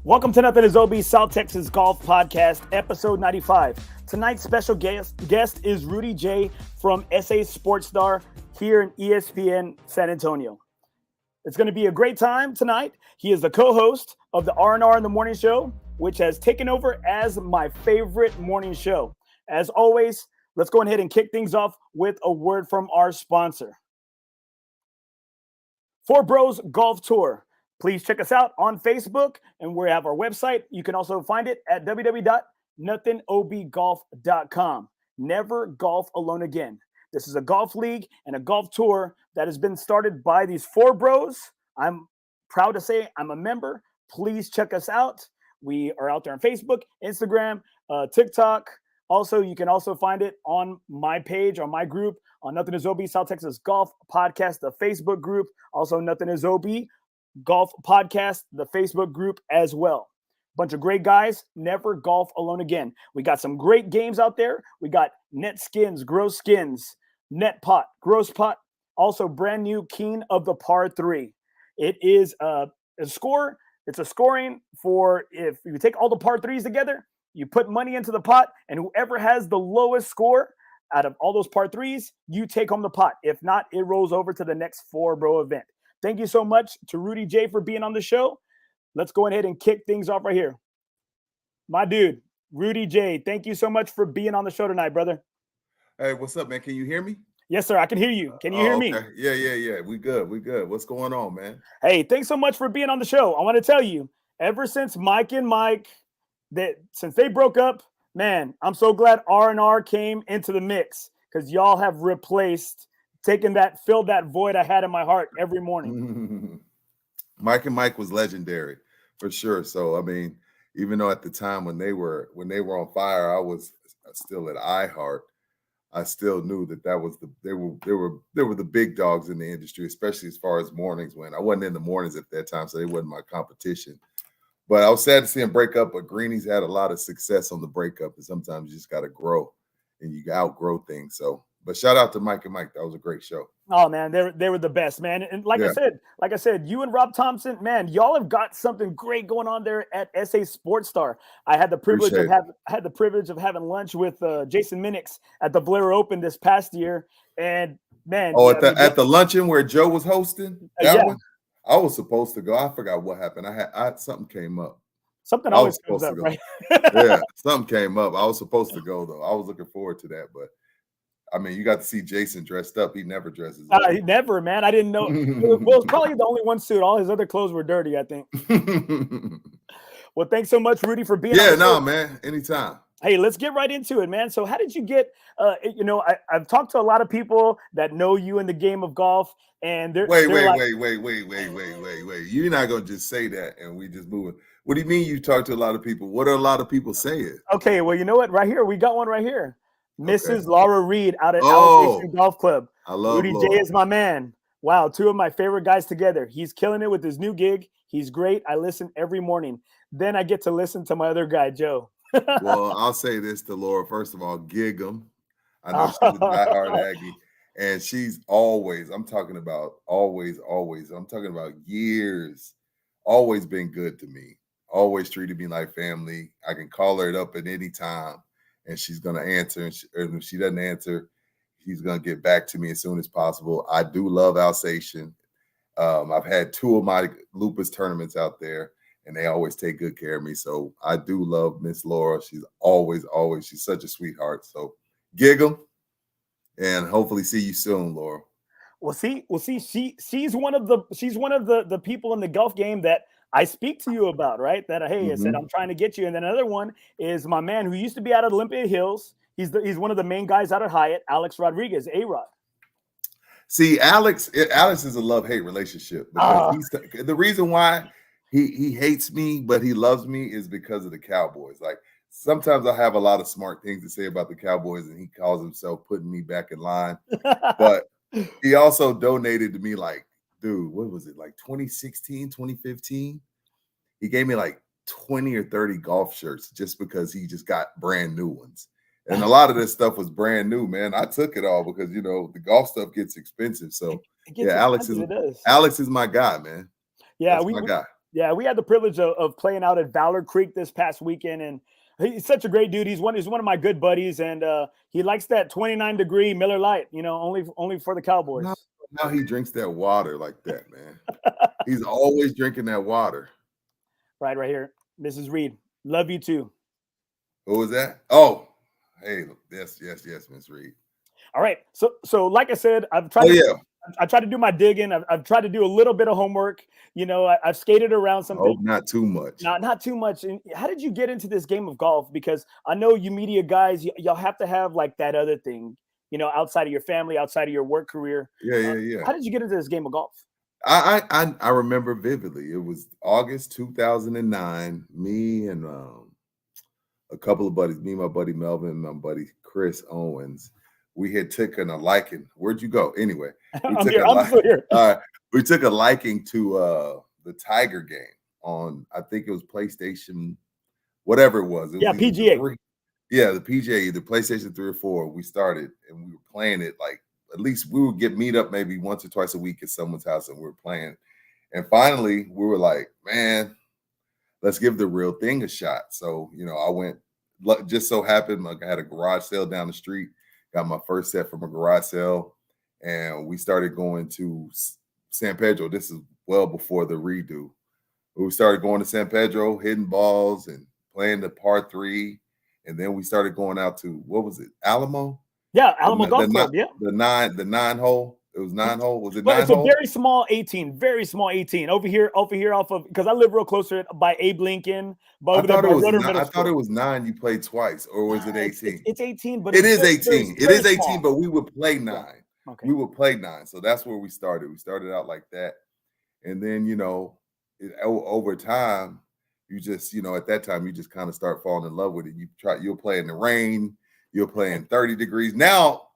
Welcome to NothingisOB South Texas Golf Podcast, episode 95. Tonight's special guest is Rudy J from SportsStar here in ESPN San Antonio. It's going to be a great time tonight. He is the co-host of the R&R in the Morning Show, which has taken over as my favorite morning show. As always, let's go ahead and kick things off with a word from our sponsor. Forebros Golf Tour. Please check us out on Facebook, and we have our website. You can also find it at www.nothingobgolf.com. Never golf alone again. This is a golf league and a golf tour that has been started by these four bros. I'm proud to say I'm a member. Please check us out. We are out there on Facebook, Instagram, TikTok. Also, you can also find it on my page, on my group, on NothingisOB South Texas Golf Podcast, the Facebook group. Also, NothingisOB Golf Podcast, the Facebook group as well. Bunch of great guys. Never golf alone again. We got some great games out there. We got net skins, gross skins, net pot, gross pot. Also, brand new King of the Par 3. It is a score. It's a scoring for if you take all the par 3s together, you put money into the pot, and whoever has the lowest score out of all those par 3s, you take home the pot. If not, it rolls over to the next Forebro event. Thank you so much to Rudy J for being on the show. Let's go ahead and kick things off right here. My dude, Rudy J, thank you so much for being on the show tonight, brother. Hey, what's up, man? Can you hear me? Yes, sir. I can hear you. Can you hear me? Yeah. We good. What's going on, man? Hey, thanks so much for being on the show. I want to tell you, ever since Mike and Mike, since they broke up, man, I'm so glad R&R came into the mix because y'all have filled that void I had in my heart every morning. Mike and Mike was legendary for sure. So, I mean, even though at the time when they were on fire, I was still at iHeart. I still knew that was they were the big dogs in the industry, especially as far as mornings went. I wasn't in the mornings at that time, so they wasn't my competition. But I was sad to see him break up. But Greeny's had a lot of success on the breakup, and sometimes you just got to grow and you outgrow things. So, but shout out to Mike and Mike. That was a great show. Oh man, they were the best, man. And like I said, you and Rob Thompson, man, y'all have got something great going on there at SportsStar. I had the privilege of having lunch with Jason Minix at the Blair Open this past year, and man, at the luncheon where Joe was hosting that one, I was supposed to go. I forgot what happened. I something came up. Something always comes up, right? Yeah, something came up. I was supposed to go though. I was looking forward to that, but. I mean, you got to see Jason dressed up. He never dresses up. He never, man. I didn't know. Well, it's probably the only one suit. All his other clothes were dirty, I think. Well, thanks so much, Rudy, for being on the show. Man. Anytime. Hey, let's get right into it, man. So how did you get, I've talked to a lot of people that know you in the game of golf, and Wait. You're not going to just say that and we just moving. What do you mean you talk to a lot of people? What are a lot of people saying? Okay, well, you know what? Right here, we got one right here. Mrs. Laura Reed out at Allocation Golf Club. I love Rudy Laura. J is my man. Wow, two of my favorite guys together. He's killing it with his new gig. He's great. I listen every morning. Then I get to listen to my other guy, Joe. Well, I'll say this to Laura. First of all, gig 'em. I know she's a diehard Aggie. And she's always, I'm talking about years, always been good to me. Always treated me like family. I can call her up at any time. And she's going to answer. And if she doesn't answer, she's going to get back to me as soon as possible. I do love Alsatian. I've had 2 of my lupus tournaments out there, and they always take good care of me. So I do love Miss Laura. She's always, she's such a sweetheart. So gig 'em, and hopefully see you soon, Laura. Well, she's one of the people in the golf game that I speak to you about, right? That I said I'm trying to get you. And then another one is my man who used to be out at Olympia Hills. He's one of the main guys out at Hyatt, Alex Rodriguez, A-Rod. See, Alex is a love-hate relationship. The reason why he hates me, but he loves me is because of the Cowboys. Like sometimes I have a lot of smart things to say about the Cowboys, and he calls himself putting me back in line. But he also donated to me like, dude, what was it, like 2016, 2015? He gave me like 20 or 30 golf shirts just because he just got brand new ones. And a lot of this stuff was brand new, man. I took it all because, the golf stuff gets expensive. So, Alex is my guy, man. Yeah, That's my guy. Yeah, we had the privilege of playing out at Valor Creek this past weekend, and he's such a great dude. He's one of my good buddies, and he likes that 29-degree Miller Lite. You know, only for the Cowboys. Now he drinks that water like that, man. He's always drinking that water. Right here, Mrs. Reed. Love you too. Who was that? Oh, hey, yes, Miss Reed. All right, so like I said, I've tried. I tried to do my digging. I've tried to do a little bit of homework. You know, I've skated around some things. Not too much. Not too much. And how did you get into this game of golf? Because I know you media guys, y'all have to have like that other thing, you know, outside of your family, outside of your work career. Yeah. How did you get into this game of golf? I remember vividly. It was August 2009. Me and a couple of buddies, me and my buddy Melvin and my buddy Chris Owens, we had taken a liking. Where'd you go? Anyway, I'm still here. We took a liking to the Tiger game on, I think it was PlayStation, whatever it was. PGA. The PGA, either PlayStation 3 or 4. We started and we were playing it like, at least we would meet up maybe once or twice a week at someone's house and we were playing. And finally we were like, man, let's give the real thing a shot. So, you know, I went, just so happened, like I had a garage sale down the street, got my first set from a garage sale, and we started going to San Pedro. This is well before the redo. We started going to San Pedro, hitting balls and playing the par 3. And then we started going out to, what was it, Alamo? Yeah, Alamo Golf Club. Yeah, the nine hole. It was 9 hole. Was it but 9 it's hole? A very small 18. Very small 18 over here off of, because I live real close to it by Abe Lincoln. But over there by Rudy. I thought it was 9. You played twice, or was it 18? It's 18, but it is 18. It is 18, small. but we would play 9. Yeah. Okay. We would play 9. So that's where we started. We started out like that, and then you know, over time, you just, you know, at that time you just kind of start falling in love with it. You'll play in the rain. You'll play in 30 degrees. Now,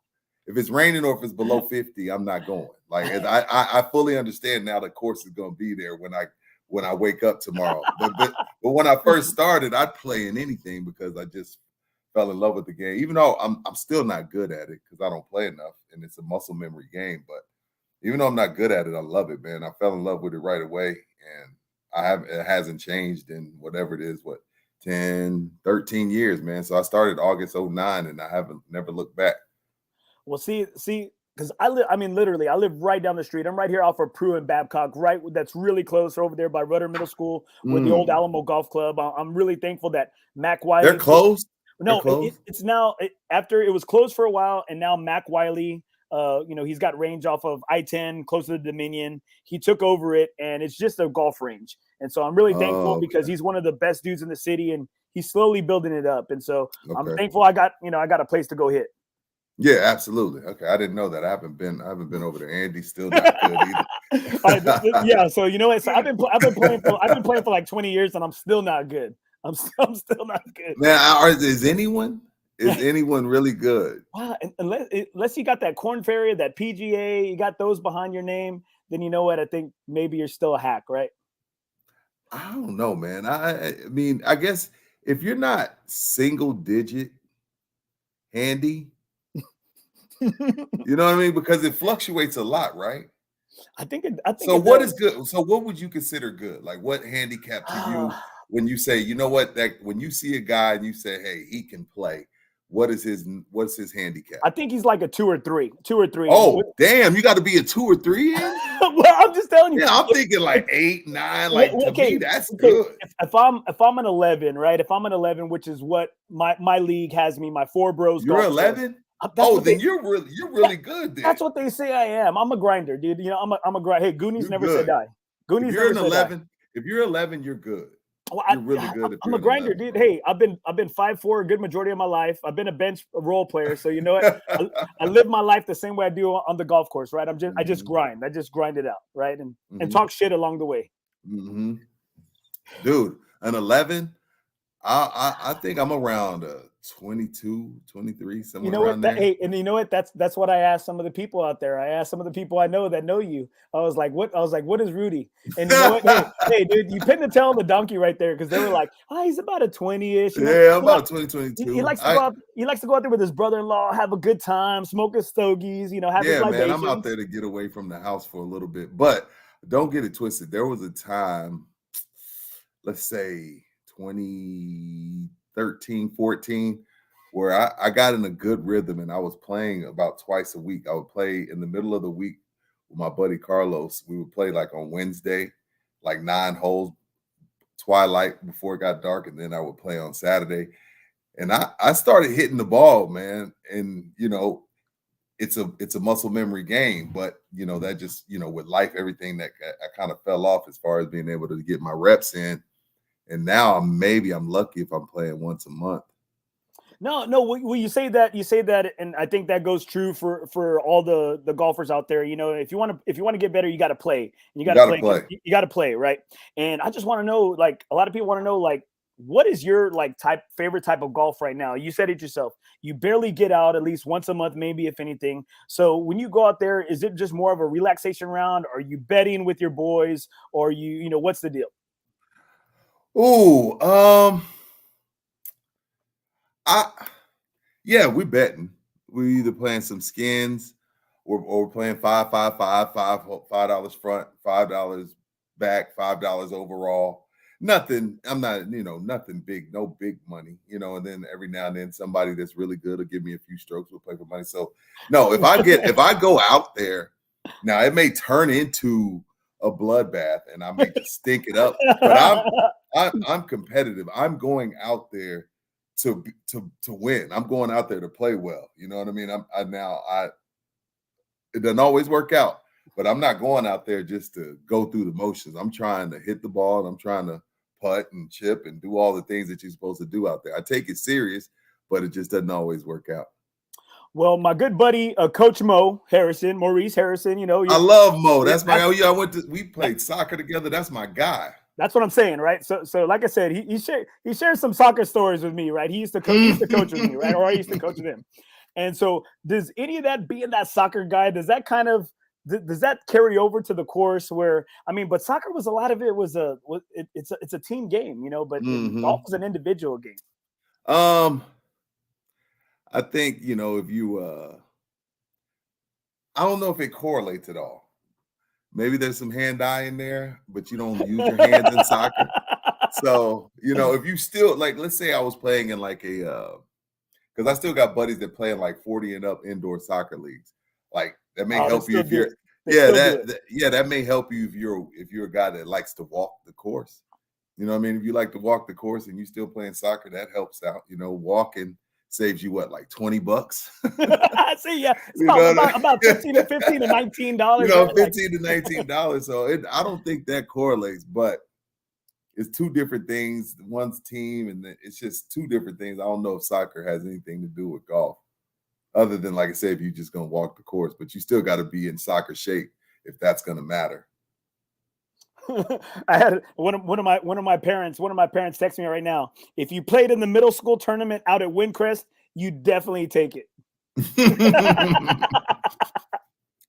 if it's raining or if it's below 50, I'm not going. Like I fully understand now the course is going to be there when I wake up tomorrow. But when I first started, I'd play in anything because I just fell in love with the game. Even though I'm still not good at it because I don't play enough and it's a muscle memory game. But even though I'm not good at it, I love it, man. I fell in love with it right away, and it hasn't changed in whatever it is, 10, 13 years, man. So I started August 09 and I haven't never looked back. Well, see, because I live right down the street. I'm right here off of Prue and Babcock, right? That's really close over there by Rudder Middle School with the old Alamo Golf Club. I'm really thankful that Mac Wiley. They're closed? No, it's now, after it was closed for a while, and now Mac Wiley, you know, he's got range off of I-10 close to the Dominion. He took over it, and it's just a golf range. And so I'm really thankful because he's one of the best dudes in the city, and he's slowly building it up. And so I'm thankful I got a place to go hit. Yeah, absolutely. Okay, I didn't know that. I haven't been over there. Andy's still not good either. Yeah, so you know what? So I've been playing for like 20 years, and I'm still not good. I'm still not good. Man, is anyone really good? Wow, unless you got that Corn Ferry, that PGA, you got those behind your name, then you know what? I think maybe you're still a hack, right? I don't know, man. I mean, I guess if you're not single digit handy, you know what I mean? Because it fluctuates a lot, right? I think so what is good? So what would you consider good? Like what handicap to you when you say, you know what, that when you see a guy and you say, hey, he can play, what's his handicap? I think he's like a 2 or 3. Oh, damn, you got to be a 2 or 3 in? Well, I'm just telling you. Yeah, I'm thinking like 8, 9. Like to me, that's good. If I'm an 11, right? If I'm an 11, which is what my league has me, my FOREBROS. You're 11. Then you're really good. Then. That's what they say I am. I'm a grinder, dude. You know, I'm a grinder. Hey, Goonies never say die. Goonies never say die. If you're 11, you're good. Well, you're really good. I'm a grinder, dude. Hey, I've been 5'4" a good majority of my life. I've been a bench role player, so you know what? I live my life the same way I do on the golf course, right? I just grind. I just grind it out, right? And talk shit along the way. Mm-hmm. Dude, an 11. I think I'm around 22, 23, somewhere around there. Hey, and you know what? That's what I asked some of the people out there. I asked some of the people I know that know you. I was like, what is Rudy? And you know what? hey, dude, you pinned the tail on the donkey right there because they were like, he's about a 20-ish. Yeah, I'm about 20, 22. He likes to go out there with his brother-in-law, have a good time, smoke his stogies, you know, have his libations. Man, I'm out there to get away from the house for a little bit. But don't get it twisted. There was a time let's say 2013, 14, where I got in a good rhythm and I was playing about twice a week. I would play in the middle of the week with my buddy Carlos. We would play like on Wednesday, like 9 holes, twilight before it got dark, and then I would play on Saturday. And I started hitting the ball, man. And it's a muscle memory game, but that just with life, everything that I kind of fell off as far as being able to get my reps in. And now I'm lucky if I'm playing once a month. No. Well, you say that, and I think that goes true for all the golfers out there. If you want to get better, you got to play. And you got to play. You got to play, right? And I just want to know, like, a lot of people want to know, like, what is your favorite type of golf right now? You said it yourself. You barely get out at least once a month, maybe, if anything. So when you go out there, is it just more of a relaxation round? Are you betting with your boys, or what's the deal? Oh, yeah, we're betting. We're either playing some skins or we're playing $5 front, $5 back, $5 overall. Nothing. I'm not, nothing big, no big money, and then every now and then somebody that's really good will give me a few strokes. We'll play for money. So no, if I go out there, now it may turn into a bloodbath and I may just stink it up, but I'm competitive. I'm going out there to win. I'm going out there to play well. You know what I mean? It doesn't always work out, but I'm not going out there just to go through the motions. I'm trying to hit the ball, and I'm trying to putt and chip and do all the things that you're supposed to do out there. I take it serious, but it just doesn't always work out. Well, my good buddy, Coach Maurice Harrison, I love Mo. That's we played soccer together. That's my guy. That's what I'm saying, right? So like I said, he shared some soccer stories with me, right? He used to coach with me, right? Or I used to coach with him. And so does any of that, being that soccer guy, does that carry over to the course where, but soccer was, a lot of it was it's a team game, but golf is an individual game. I think, if you, I don't know if it correlates at all. Maybe there's some hand-eye in there, but you don't use your hands in soccer. So, if you still, like, let's say I was playing in like because I still got buddies that play in like 40 and up indoor soccer leagues. Like, that may help you if you're, that may help you if you're a guy that likes to walk the course. You know what I mean? If you like to walk the course and you still playing soccer, that helps out. Walking saves you what, like $20? See, yeah, it's about $15 to $19. $15 to $19. So I don't think that correlates, but it's two different things. One's team, and it's just two different things. I don't know if soccer has anything to do with golf, other than, like I said, if you're just gonna walk the course, but you still got to be in soccer shape if that's gonna matter. I had one of my parents text me right now. If you played in the middle school tournament out at Windcrest, you definitely take it.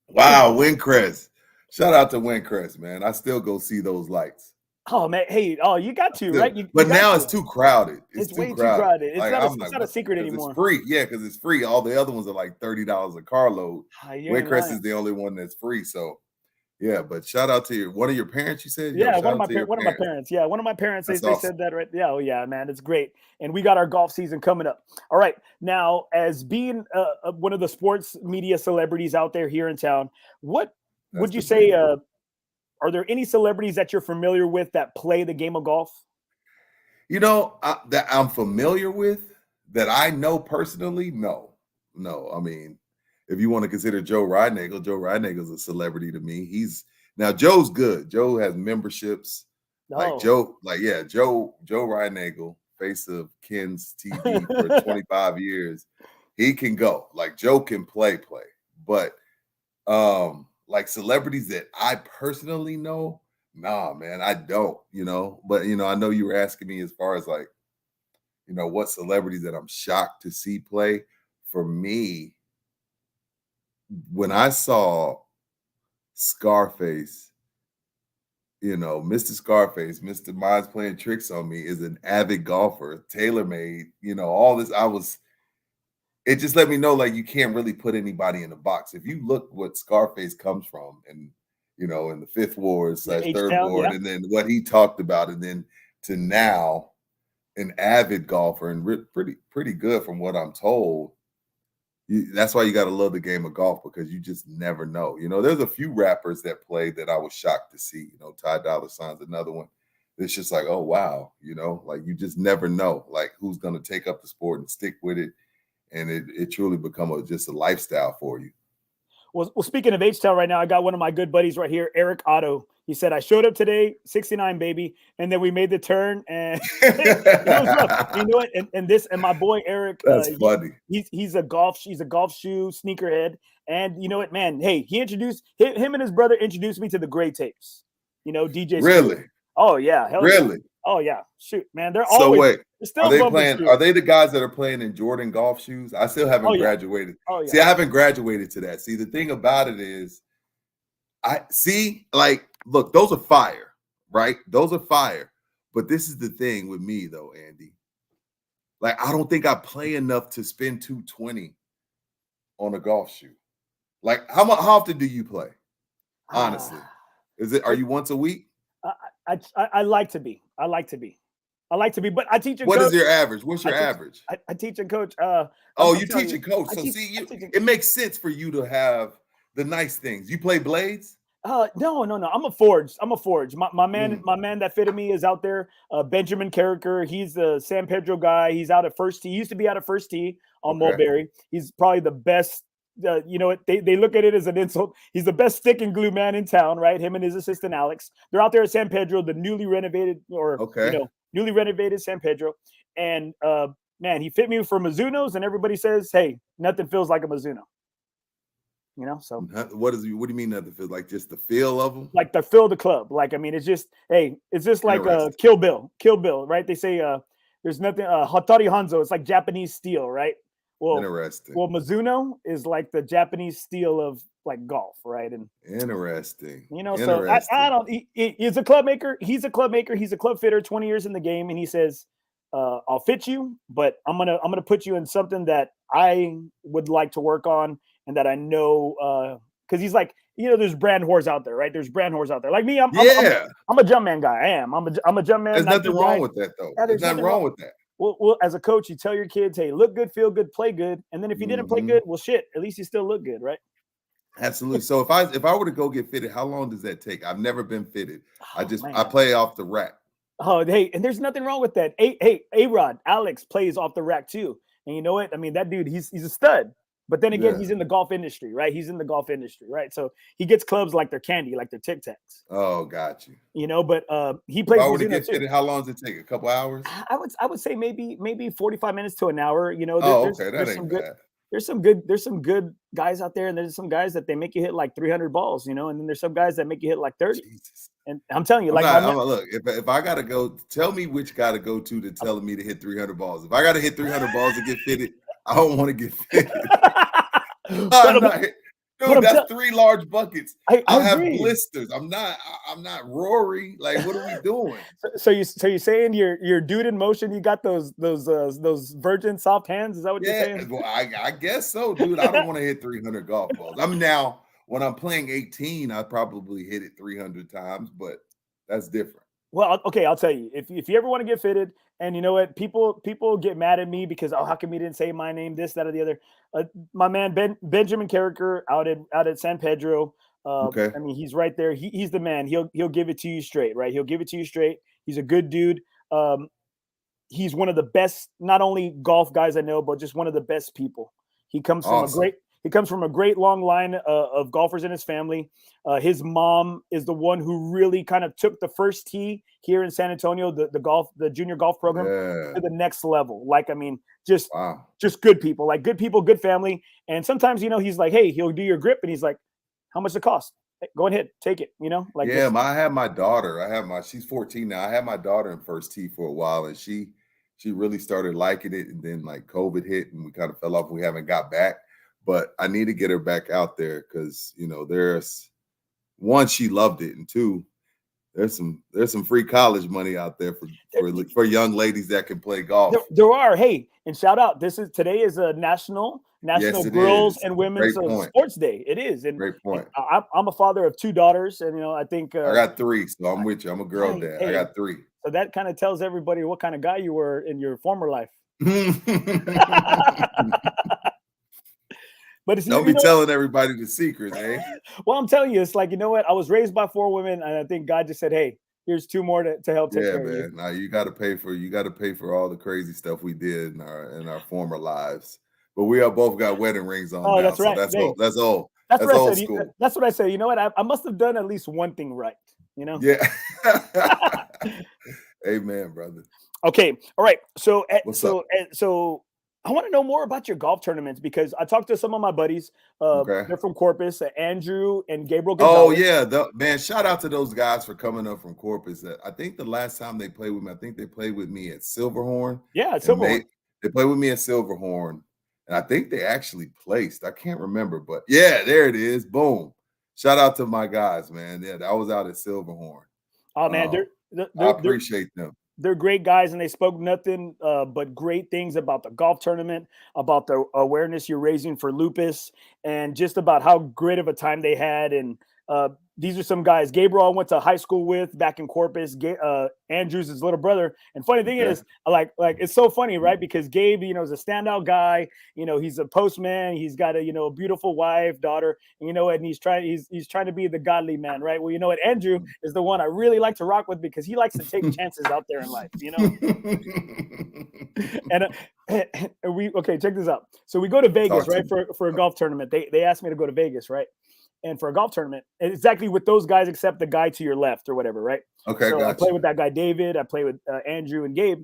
Wow, Windcrest! Shout out to Windcrest, man. I still go see those lights. Oh man, hey, you got to, right? But now it's too crowded. It's way too crowded. It's not a secret anymore. It's free, yeah, because it's free. All the other ones are like $30 a carload. Windcrest is the only one that's free. So. Yeah, but shout out to one of your parents, you said? Yeah, one of my parents. Yeah, one of my parents, they said that, right? Yeah, oh yeah, man, it's great. And we got our golf season coming up. All right, now, as being one of the sports media celebrities out there here in town, what would you say, are there any celebrities that you're familiar with that play the game of golf? That I'm familiar with, that I know personally, no. I mean, if you want to consider Joe Reidnagel's a celebrity to me. Joe's good. Joe has memberships. Joe Reidnagel, face of Ken's TV for 25 years. He can go. Like, Joe can play. But like celebrities that I personally know, nah, man, I don't, But I know you were asking me as far as like, what celebrities that I'm shocked to see play. For me, when I saw Scarface, Mr. Scarface, Mr. Mind's Playing Tricks on Me, is an avid golfer, tailor-made, all this. It just let me know, like, you can't really put anybody in a box. If you look what Scarface comes from, and, in the Fifth Ward / Third Ward, and then what he talked about, and then to now an avid golfer and pretty good from what I'm told. That's why you got to love the game of golf, because you just never know. You know, there's a few rappers that played that I was shocked to see. You know, Ty Dolla $ign's another one. It's just like, oh, wow. You know, like you just never know, like who's going to take up the sport and stick with it. And it truly become just a lifestyle for you. Well, speaking of H-Town right now, I got one of my good buddies right here, Eric Otto. He said, I showed up today, 69, baby. And then we made the turn and it was rough. You know what? And my boy, Eric, that's funny. He's a golf shoe sneakerhead. And you know what, man? Hey, him and his brother introduced me to the Gray Tapes. You know, DJ. Really? Screw. Oh, yeah. Hell really? Yeah. Oh, yeah. Shoot, man. They're so always wait. still are they playing? Are they the guys that are playing in Jordan golf shoes? I still haven't graduated. Oh, yeah. See, I haven't graduated to that. See, the thing about it is, look, those are fire, right? Those are fire. But this is the thing with me, though, Andy. Like, I don't think I play enough to spend $220 on a golf shoe. Like, how often do you play? Honestly, are you once a week? I like to be. I like to be, but I teach. What is your average? What's your average? I teach and coach. You teach and coach. So it makes sense for you to have the nice things. You play blades? No. I'm a forge. My man that fitted me is out there. Benjamin Carricker. He's the San Pedro guy. He's out at First Tee. He used to be out at First Tee on Mulberry. He's probably the best. You know what? They look at it as an insult. He's the best stick and glue man in town, right? Him and his assistant Alex. They're out there at San Pedro, the newly renovated San Pedro. And man, he fit me for Mizunos, and everybody says, "Hey, nothing feels like a Mizuno." You know, so what do you mean nothing feels like? Just the feel of them? Like the feel of the club. Like, I mean, it's just like Kill Bill, right? They say there's nothing Hattori Hanzo. It's like Japanese steel, right? Well, interesting. Well, Mizuno is like the Japanese steel of like golf, right? And interesting. You know, so I don't. He's a club maker. He's a club maker. He's a club fitter. 20 years in the game, and he says, "I'll fit you, but I'm gonna put you in something that I would like to work on, and that I know." Because he's like, you know, there's brand whores out there, right? There's brand whores out there. Like me, I'm a jump man guy. I am. I'm a jump man. There's nothing wrong with that, though. There's nothing wrong with that. Well, as a coach, you tell your kids, hey, look good, feel good, play good. And then if you didn't play good, well, shit, at least you still look good, right? Absolutely. So if I were to go get fitted, how long does that take? I've never been fitted. I play off the rack. Oh, hey, and there's nothing wrong with that. A-Rod, Alex plays off the rack too. And you know what? I mean, that dude, he's a stud. But then again, he's in the golf industry, right? Right? So he gets clubs like they're candy, like they're Tic Tacs. Oh, got you. You know, but he plays. If I were to get fitted, how long does it take? A couple hours? I would say maybe 45 minutes to an hour. You know, there's some good guys out there, and there's some guys that they make you hit like 300 balls, you know, and then there's some guys that make you hit like 30. Jesus. And I'm telling you, look, if I gotta go, tell me which guy to go to telling me to hit 300 balls. If I gotta hit 300 balls to get fitted, I don't want to get fitted. That's 3 large buckets. I have blisters. I'm not Rory. Like, what are we doing? So you're saying you're dude in motion. You got those virgin soft hands. Is that what you're saying? Well, I guess so, dude. I don't want to hit 300 golf balls. When I'm playing 18, I probably hit it 300 times, but that's different. Well, okay, I'll tell you. If you ever want to get fitted, and you know what, people get mad at me because how come you didn't say my name, this, that, or the other. My man Benjamin Carricker out at San Pedro. I mean, he's right there. He's the man. He'll give it to you straight, right? He'll give it to you straight. He's a good dude. He's one of the best, not only golf guys I know, but just one of the best people. He comes from a great long line of golfers in his family. His mom is the one who really kind of took the First Tee here in San Antonio, the junior golf program to the next level. Like, I mean, just good people, good family. And sometimes, you know, he's like, hey, he'll do your grip, and he's like, how much does it cost? Hey, go ahead, take it. You know, like I have my daughter. She's 14 now. I had my daughter in First Tee for a while, and she really started liking it. And then like COVID hit, and we kind of fell off. We haven't got back. But I need to get her back out there because, you know, there's one, she loved it, and two, there's some free college money out there for young ladies that can play golf. There are. Hey, and shout out! Today is a national girls and women's sports day. It is. And great point. I'm a father of 2 daughters, and you know, I think I got 3, so I'm with you. I'm a girl dad. I got 3. So that kind of tells everybody what kind of guy you were in your former life. But it's, don't be telling everybody the secrets, eh? Well, I'm telling you, it's like, you know what? I was raised by 4 women, and I think God just said, "Hey, here's 2 more to help take care of you." Now you got to pay for all the crazy stuff we did in our former lives. But we have both got wedding rings on now, That's right. so that's Hey, old. That's old. That's what I old said. school. That's what I said. You know what? I must have done at least one thing right. You know? Yeah. Amen, brother. Okay. All right. So What's up? So I want to know more about your golf tournaments because I talked to some of my buddies. Okay. They're from Corpus, Andrew and Gabriel Oh Gonzalez. yeah, man! Shout out to those guys for coming up from Corpus. I think the last time they played with me, I think they played with me at Silverhorn. Yeah, at Silverhorn. They played with me at Silverhorn, and I think they actually placed. I can't remember, but yeah, there it is. Boom! Shout out to my guys, man. Yeah, I was out at Silverhorn. Oh man, I appreciate them. They're great guys, and they spoke nothing but great things about the golf tournament, about the awareness you're raising for lupus, and just about how great of a time they had. And these are some guys. Gabriel I went to high school with back in Corpus. Andrew's his little brother. And funny thing is, like it's so funny, right? Because Gabe, is a standout guy. He's a postman. He's got a beautiful wife, daughter, and he's trying to be the godly man, right? Well, Andrew is the one I really like to rock with because he likes to take chances out there in life, And we check this out. So we go to Vegas, right, for a golf tournament. They asked me to go to Vegas, right? And for a golf tournament, exactly with those guys, except the guy to your left or whatever, right? Okay, so I play with that guy, David. I play with Andrew and Gabe.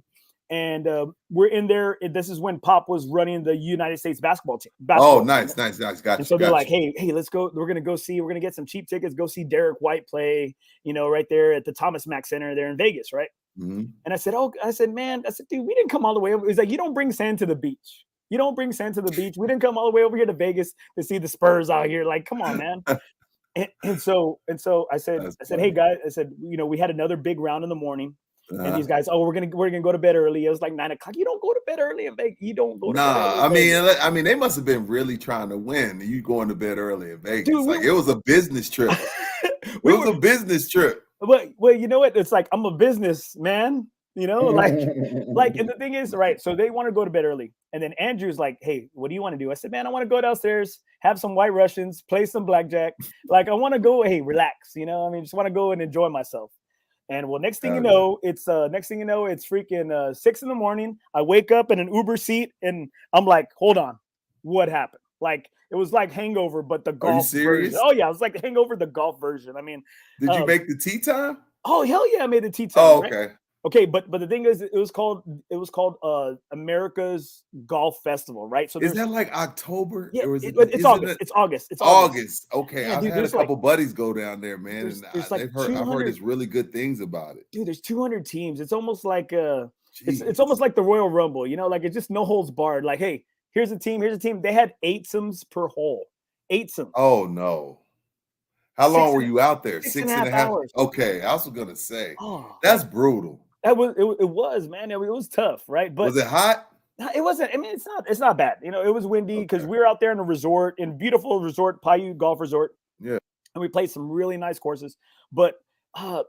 And we're in there. This is when Pop was running the United States basketball team. Nice. Gotcha. And so they're like, hey, let's go. We're going to get some cheap tickets, go see Derek White play, right there at the Thomas Mack Center there in Vegas, right? Mm-hmm. And I said, dude, we didn't come all the way over. He's like, you don't bring sand to the beach. You don't bring sand to the beach. We didn't come all the way over here to Vegas to see the Spurs out here. Like, come on, man. and so I said, hey guys, I said, we had another big round in the morning. And these guys, we're gonna go to bed early. It was like 9 o'clock. You don't go to bed early in Vegas. You don't go to bed early. I mean, they must have been really trying to win. You going to bed early in Vegas? Dude, it was a business trip. It was a business trip. Well, you know what? It's like I'm a businessman. Like, and the thing is, right? So they want to go to bed early, and then Andrew's like, "Hey, what do you want to do?" I said, "Man, I want to go downstairs, have some White Russians, play some blackjack. Like, I want to go, hey, relax. Just want to go and enjoy myself." And well, next thing you know, it's freaking 6 a.m. I wake up in an Uber seat, and I'm like, "Hold on, what happened?" Like it was like Hangover, but the golf. Are you serious? Version. Oh yeah, it was like Hangover, the golf version. I mean, did you make the tea time? Oh hell yeah, I made the tea time. Oh okay. Right? Okay, but the thing is, it was called America's Golf Festival, right? So is that like October? Yeah, it's August. It's August. It's August. Okay, yeah, I've had a couple buddies go down there, man, and I've heard it's really good things about it. Dude, there's 200 teams. It's almost like it's almost like the Royal Rumble, like it's just no holds barred. Like, hey, here's a team. They had 8-somes per hole. 8-somes. Oh no. How long were you out there? 6.5 hours. Okay, I was gonna say that's brutal. It was, man. It was tough, right? But was it hot? It wasn't. I mean, it's not bad. It was windy because we were out there in a resort, in beautiful resort, Paiute Golf Resort. Yeah. And we played some really nice courses. But some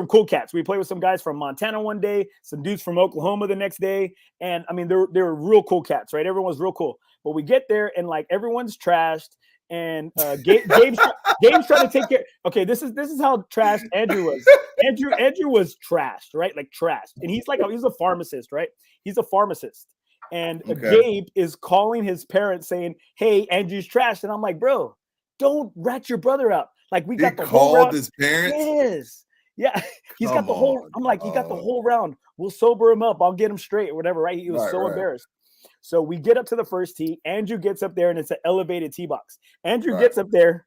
cool cats. We played with some guys from Montana one day, some dudes from Oklahoma the next day. And I mean, they were real cool cats, right? Everyone's real cool. But we get there and like everyone's trashed. And Gabe's trying to take care. Okay, this is how trashed Andrew was. Andrew was trashed, right? Like trashed. And he's a pharmacist, right? He's a pharmacist. And Gabe is calling his parents saying, "Hey, Andrew's trashed." And I'm like, "Bro, don't rat your brother out. Like we got the whole round." His parents? Yes. Yeah. He's got the whole. I'm like, he got the whole round. We'll sober him up. I'll get him straight or whatever, right? He was so embarrassed. So we get up to the first tee. Andrew gets up there, and it's an elevated tee box. Andrew gets up there,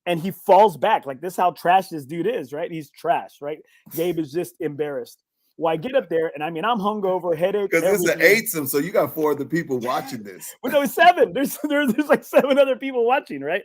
and he falls back. Like, this is how trash this dude is, right? He's trash, right? Gabe is just embarrassed. Well, I get up there, and I mean, I'm hungover, headache. Because it's an 8-some, so you got 4 other people watching this. Well, no, it's 7. There's like 7 other people watching, right?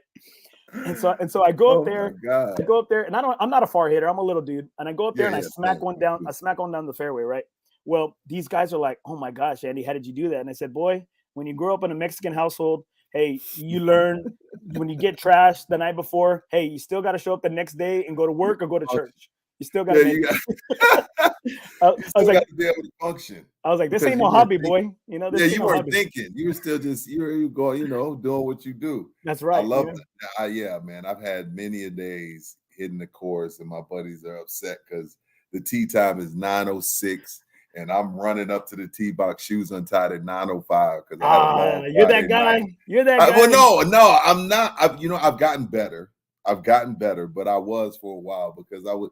And so I go up there. I go up there, and I'm not a far hitter. I'm a little dude, and I go up there and I smack one down. I smack one down the fairway, right? Well, these guys are like, "Oh my gosh, Andy, how did you do that?" And I said, "Boy, when you grow up in a Mexican household, hey, you learn when you get trashed the night before, hey, you still got to show up the next day and go to work or go to church." You still got to make you it. got, I you was still like, got to be able to function. this Because ain't you no weren't hobby, thinking, boy. You know, this yeah, ain't you no weren't hobby. thinking. You were still just you were going, doing what you do. That's I right. love Yeah. that. Yeah, man. I've had many a days hitting the course, and my buddies are upset because the tee time is 9:06, and I'm running up to the tee box, shoes untied at 9:05 because I had a long You're that Friday guy. night. You're that guy. Well, no, I'm not. I've gotten better. But I was for a while because I would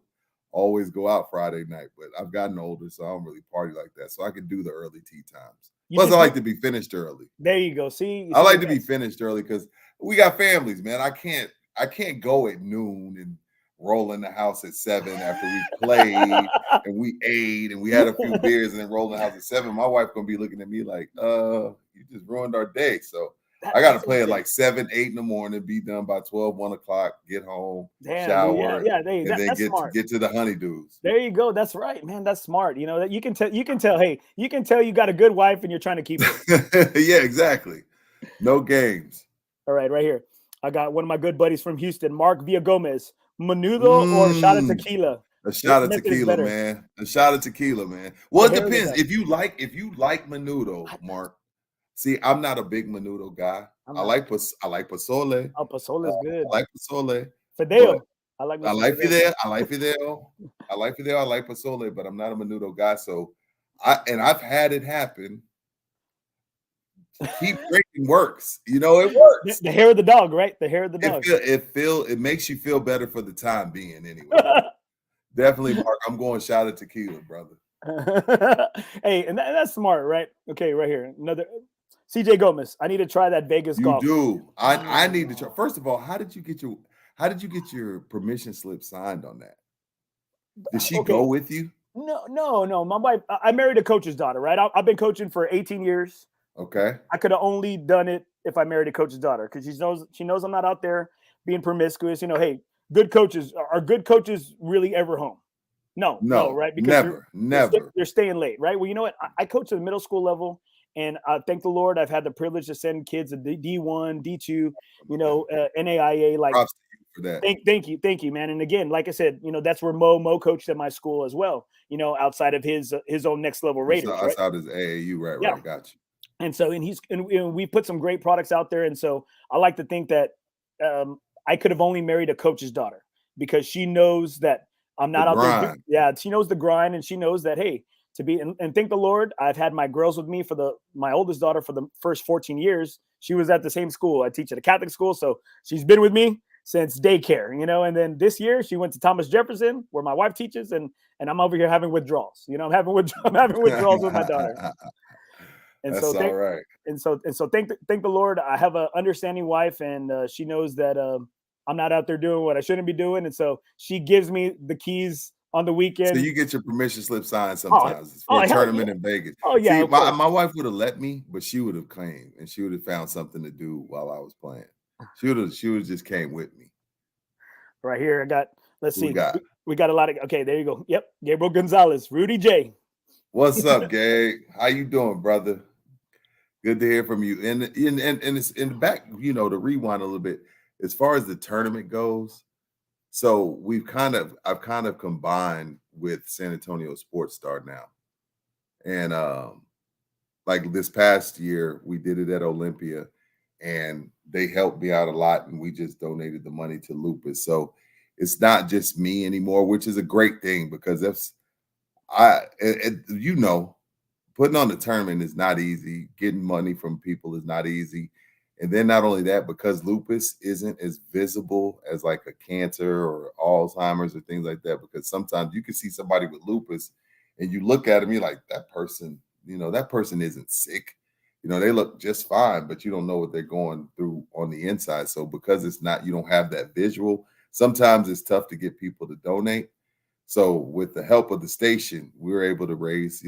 always go out Friday night. But I've gotten older, so I don't really party like that. So I can do the early tee times. Plus, I like to be finished early. There you go. See, I like to be finished early because we got families, man. I can't go at noon and roll in the house at 7 after we played and we ate and we had a few beers and then roll in the house at 7. My wife gonna be looking at me like, you just ruined our day. So I got to play at like 7, 8 in the morning, be done by 12, 1 o'clock, get home, shower, and then get to the honeydews. There you go. That's right, man. That's smart. You know that you can tell. Hey, you can tell you got a good wife and you're trying to keep it. Yeah, exactly. No games. All right, right here. I got one of my good buddies from Houston, Mark Villagomez. Menudo or shot of tequila? A shot of tequila, man. A shot of tequila, man. Well, it depends. If you like menudo, Mark. See, I'm not a big menudo guy. I like pozole. Oh, pozole is good. I like pozole. Fideo. I like fideo. I like fideo. I like fideo. I like pozole, but I'm not a menudo guy. So I've had it happen. Keep drinking works. It works. The hair of the dog, right? The hair of the dog. It makes you feel better for the time being anyway. Definitely, Mark. I'm going shot of tequila, brother. Hey, and that's smart, right? Okay, right here. Another CJ Gomez. I need to try that Vegas golf. You do. I need to try. First of all, how did you get your permission slip signed on that? Did she go with you? No. My wife, I married a coach's daughter, right? I've been coaching for 18 years. Okay. I could have only done it if I married a coach's daughter because she knows I'm not out there being promiscuous. Hey, good coaches, are good coaches really ever home? No, right? Because never. They're staying late, right? Well, you know what? I coach at the middle school level, and thank the Lord, I've had the privilege to send kids at D1, D2, NAIA. Like, props to you for that. Thank you, man. And again, like I said, that's where Mo coached at my school as well. Outside of his own next level Raiders. Outside his AAU, right? Yeah. Right, got you. And so, we put some great products out there. And so I like to think that I could have only married a coach's daughter because she knows that I'm not out there. Yeah. She knows the grind and she knows that, hey, and thank the Lord, I've had my girls with me my oldest daughter for the first 14 years. She was at the same school. I teach at a Catholic school. So she's been with me since daycare, and then this year she went to Thomas Jefferson where my wife teaches and I'm over here having withdrawals. I'm having withdrawals with my daughter. And that's so all right. And so thank the Lord. I have an understanding wife, and she knows that I'm not out there doing what I shouldn't be doing. And so she gives me the keys on the weekend. So you get your permission slip signed sometimes for a tournament in Vegas. Oh yeah. See, my wife would have let me, but she would have claimed and she would have found something to do while I was playing. She would have just came with me. Right here, I got. Let's see. We got a lot of. Okay, there you go. Yep, Gabriel Gonzalez, Rudy J. What's up, Gabe? How you doing, brother? Good to hear from you. And it's in the back, to rewind a little bit. As far as the tournament goes, so I've kind of combined with San Antonio SportsStar now. And like this past year, we did it at Olympia, and they helped me out a lot, and we just donated the money to Lupus. So it's not just me anymore, which is a great thing because putting on the tournament is not easy. Getting money from people is not easy. And then not only that, because lupus isn't as visible as like a cancer or Alzheimer's or things like that, because sometimes you can see somebody with lupus and you look at them, you're like, that person isn't sick. They look just fine, but you don't know what they're going through on the inside. So because you don't have that visual, sometimes it's tough to get people to donate. So with the help of the station, we were able to raise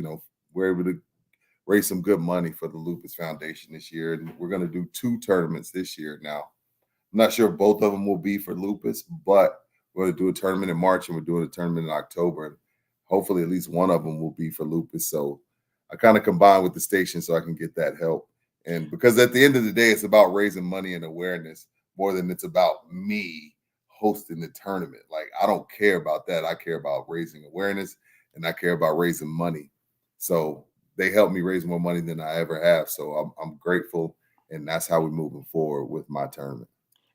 some good money for the Lupus Foundation this year. And we're going to do 2 tournaments this year. Now, I'm not sure both of them will be for lupus, but we're going to do a tournament in March and we're doing a tournament in October. And hopefully at least one of them will be for lupus. So I kind of combine with the station so I can get that help. And because at the end of the day, it's about raising money and awareness more than it's about me hosting the tournament. Like, I don't care about that. I care about raising awareness, and I care about raising money. So they helped me raise more money than I ever have. So I'm grateful, and that's how we're moving forward with my tournament.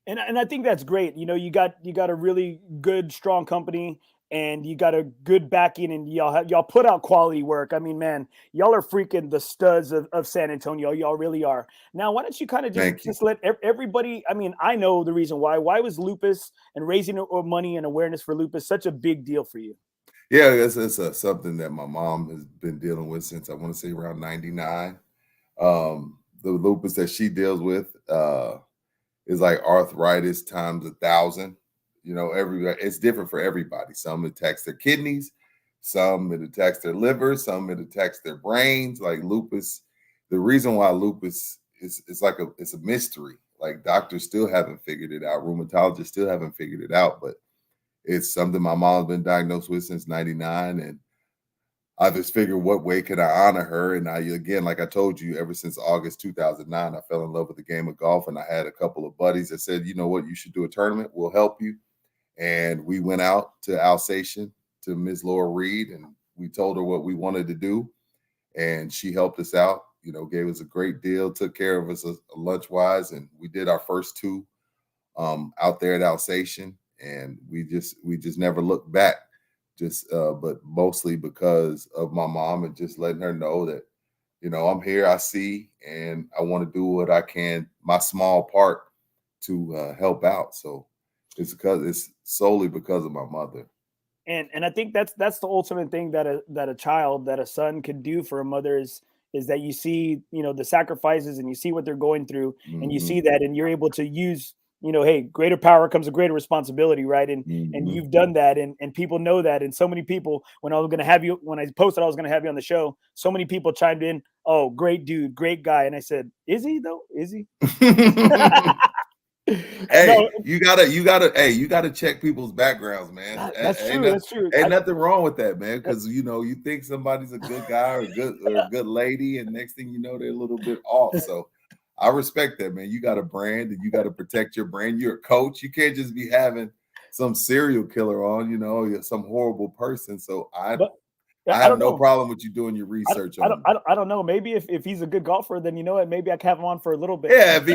And I think that's great. You know, you got a really good, strong company, and you got a good backing, and y'all put out quality work. I mean, man, y'all are freaking the studs of San Antonio. Y'all really are. Now, why don't you kind of just let everybody? I mean, I know the reason why. Why was lupus and raising money and awareness for lupus such a big deal for you? Yeah, it's something that my mom has been dealing with since, I want to say, around 99. The lupus that she deals with is like arthritis times 1,000. You know, it's different for everybody. Some it attacks their kidneys, some it attacks their liver, some it attacks their brains. Like lupus, the reason why lupus is it's a mystery. Like doctors still haven't figured it out. Rheumatologists still haven't figured it out, but it's something my mom's been diagnosed with since 99. And I just figured, what way could I honor her? And again, like I told you, ever since August 2009, I fell in love with the game of golf. And I had a couple of buddies that said, you know what, you should do a tournament. We'll help you. And we went out to Alsatian to Ms. Laura Reed, and we told her what we wanted to do. And she helped us out, you know, gave us a great deal, took care of us lunch-wise. And we did our first two out there at Alsatian. And we just never looked back. But mostly because of my mom, and just letting her know that, you know, I'm here, I see, and I want to do what I can, my small part, to help out. So it's solely because of my mother. And I think that's the ultimate thing that a son can do for a mother is that you see, you know, the sacrifices, and you see what they're going through, and you see that, and you're able to use, you know, hey, greater power comes a greater responsibility, right? And you've done that, and people know that. And so many people, when I posted I was gonna have you on the show, so many people chimed in, oh, great dude, great guy. And I said, is he though? Is he? Hey, no. you gotta check people's backgrounds, man. That's true. That's true. Ain't nothing wrong with that, man. Because you know, you think somebody's a good guy or a good lady, and next thing you know, they're a little bit off. So I respect that, man. You got a brand, and you got to protect your brand. You're a coach. You can't just be having some serial killer on, you know, some horrible person. So I have no problem with you doing your research on him. I don't know. Maybe if he's a good golfer, then you know what? Maybe I can have him on for a little bit. Yeah, if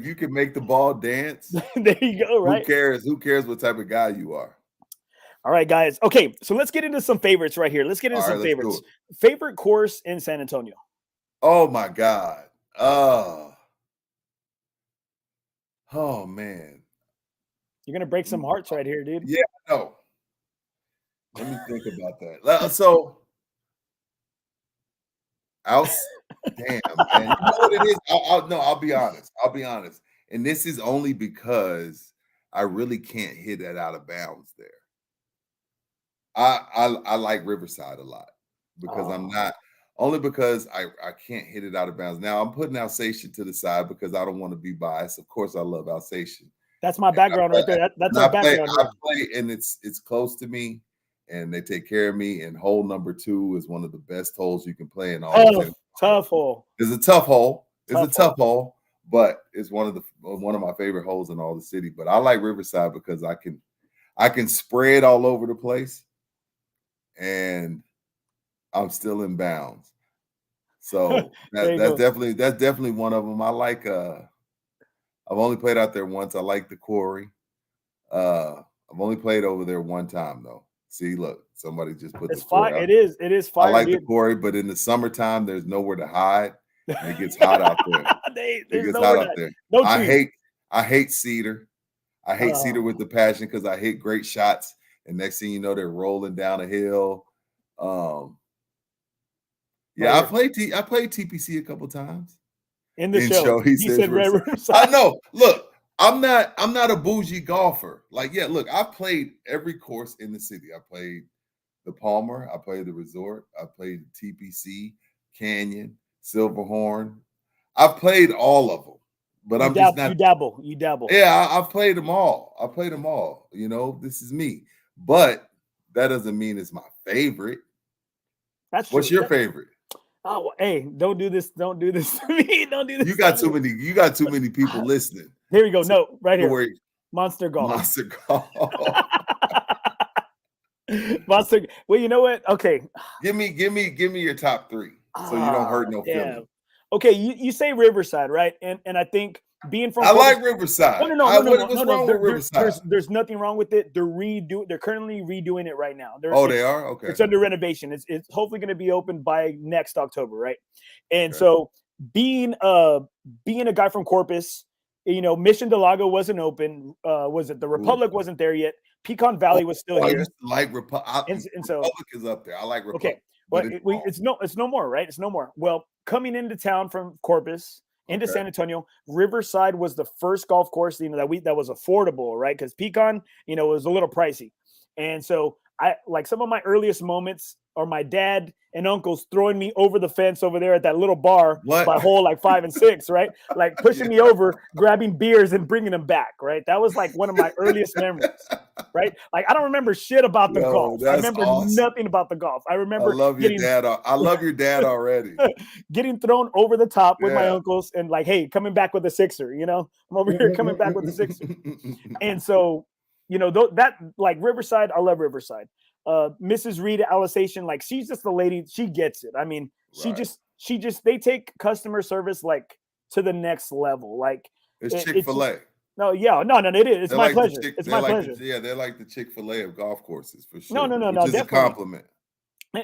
you can make the ball dance, there you go. Right? Who cares what type of guy you are? All right, guys. Okay, so let's get into some favorites right here. Let's get into some favorites. Favorite course in San Antonio? Oh my God. Oh man. You're gonna break some hearts right here, dude. Yeah, no. Let me think about that. So damn, man. You know what it is? I'll be honest. And this is only because I really can't hit that out of bounds there. I like Riverside a lot because I'm not only because I can't hit it out of bounds. Now I'm putting Alsatian to the side because I don't want to be biased. Of course, I love Alsatian. That's my background right there. That's our background. I play, and it's close to me, and they take care of me. And hole number 2 is one of the best holes you can play in all. Tough hole. It's a tough hole. But it's one of my favorite holes in all the city. But I like Riverside because I can spread all over the place, and I'm still in bounds. So that's definitely one of them. I like. I've only played out there once. I like the quarry. I've only played over there one time though. See, look, somebody just put the quarry out. It is fire. I like the quarry, but in the summertime, there's nowhere to hide. And it gets hot out there. It gets hot out there. No I hate Cedar. I hate Cedar with the passion because I hit great shots, and next thing you know, they're rolling down a hill. I played TPC a couple times. In the show. He said I know. Look, I'm not a bougie golfer. Like, yeah, look, I've played every course in the city. I played the Palmer, I played the Resort, I played the TPC, Canyon, Silverhorn. I've played all of them. But I'm just not. You dabble. Yeah, I've played them all. You know, this is me. But that doesn't mean it's my favorite. That's true. What's your favorite? Oh, hey, don't do this. Don't do this to me. Don't do this. You got too many people listening. Here we go. No, right here. Monster Golf. Monster Golf. Monster. Well, you know what? Okay. Give me your top 3 so you don't hurt no feelings. Okay, you say Riverside, right? And I think being from I like Riverside. What's wrong with Riverside? There's nothing wrong with it. They're currently redoing it right now. They are? Okay. It's under renovation. It's hopefully going to be open by next October, right? And so being a guy from Corpus, Mission del Lago wasn't open. Was it the Republic wasn't there yet? Pecan Valley was still here. I used to like Republic. And so Republic is up there. I like Republic. Okay, but it's no more, right? It's no more. Well, coming into town from Corpus into San Antonio, Riverside was the first golf course that was affordable, right? Because Pecan, was a little pricey, and so I like some of my earliest moments are my dad and uncles throwing me over the fence over there at that little bar by hole like 5 and 6, right? Like pushing me over, grabbing beers and bringing them back, right? That was like one of my earliest memories, right? Like I don't remember shit about the golf. I remember nothing about the golf. I remember I love your dad. I love your dad already. Getting thrown over the top with my uncles and like, hey, coming back with a sixer, I'm over here coming back with a sixer. And so, that like Riverside, I love Riverside. Mrs. Reed at Alisation, like she's just the lady, she gets it. I mean, she just they take customer service like to the next level. Like it's Chick-fil-A. No, it is. It's my pleasure. It's my pleasure. They're like the Chick-fil-A of golf courses for sure. No, which is definitely a compliment.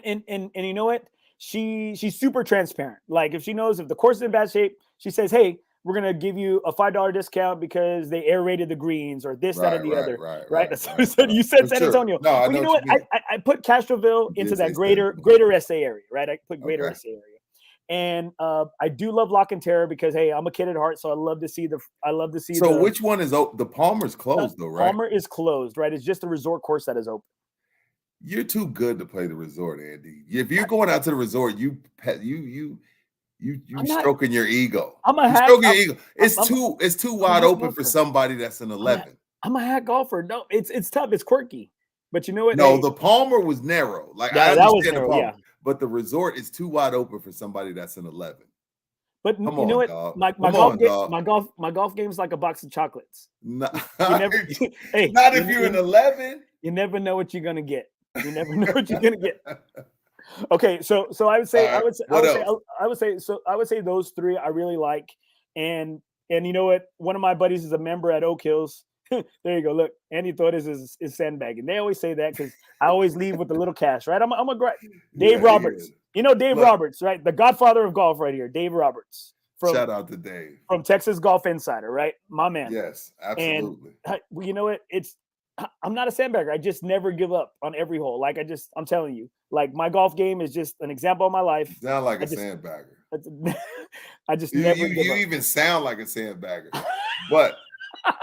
And you know what? She's super transparent. Like if she knows if the course is in bad shape, she says, hey, we're going to give you a $5 discount because they aerated the greens or this, that, or the other. Right. That's what you said. You said San Antonio. No, well, you know what? I put Castroville into that greater SA area, right? I put greater SA area. And I do love Lock and Terror because, hey, I'm a kid at heart. So I love to see So which one is open? The Palmer's closed though, right? Palmer is closed, right? It's just a resort course that is open. You're too good to play the resort, Andy. If you're going out to the resort, you stroking your ego. Stroking your ego. It's too wide open for somebody that's an 11. I'm a hat golfer. No, it's tough. It's quirky. But you know what? No, the Palmer was narrow. Like I understand the Palmer, but the resort is too wide open for somebody that's an 11. But you know what? Dog. My golf game is like a box of chocolates. Not if you're an 11. You never know what you're gonna get. You never know what you're gonna get. Okay, so I would say those 3 I really like, and you know what? One of my buddies is a member at Oak Hills. There you go. Look, Andy thought is sandbagging. They always say that because I always leave with a little cash, right? I'm a great Dave Roberts. Dave Roberts, right? The godfather of golf, right here. Dave Roberts. Shout out to Dave from Texas Golf Insider, right? My man. Yes, absolutely. And you know what? I'm not a sandbagger. I just never give up on every hole. Like I'm telling you, like my golf game is just an example of my life. You sound like a sandbagger. I just never give up. You even sound like a sandbagger. But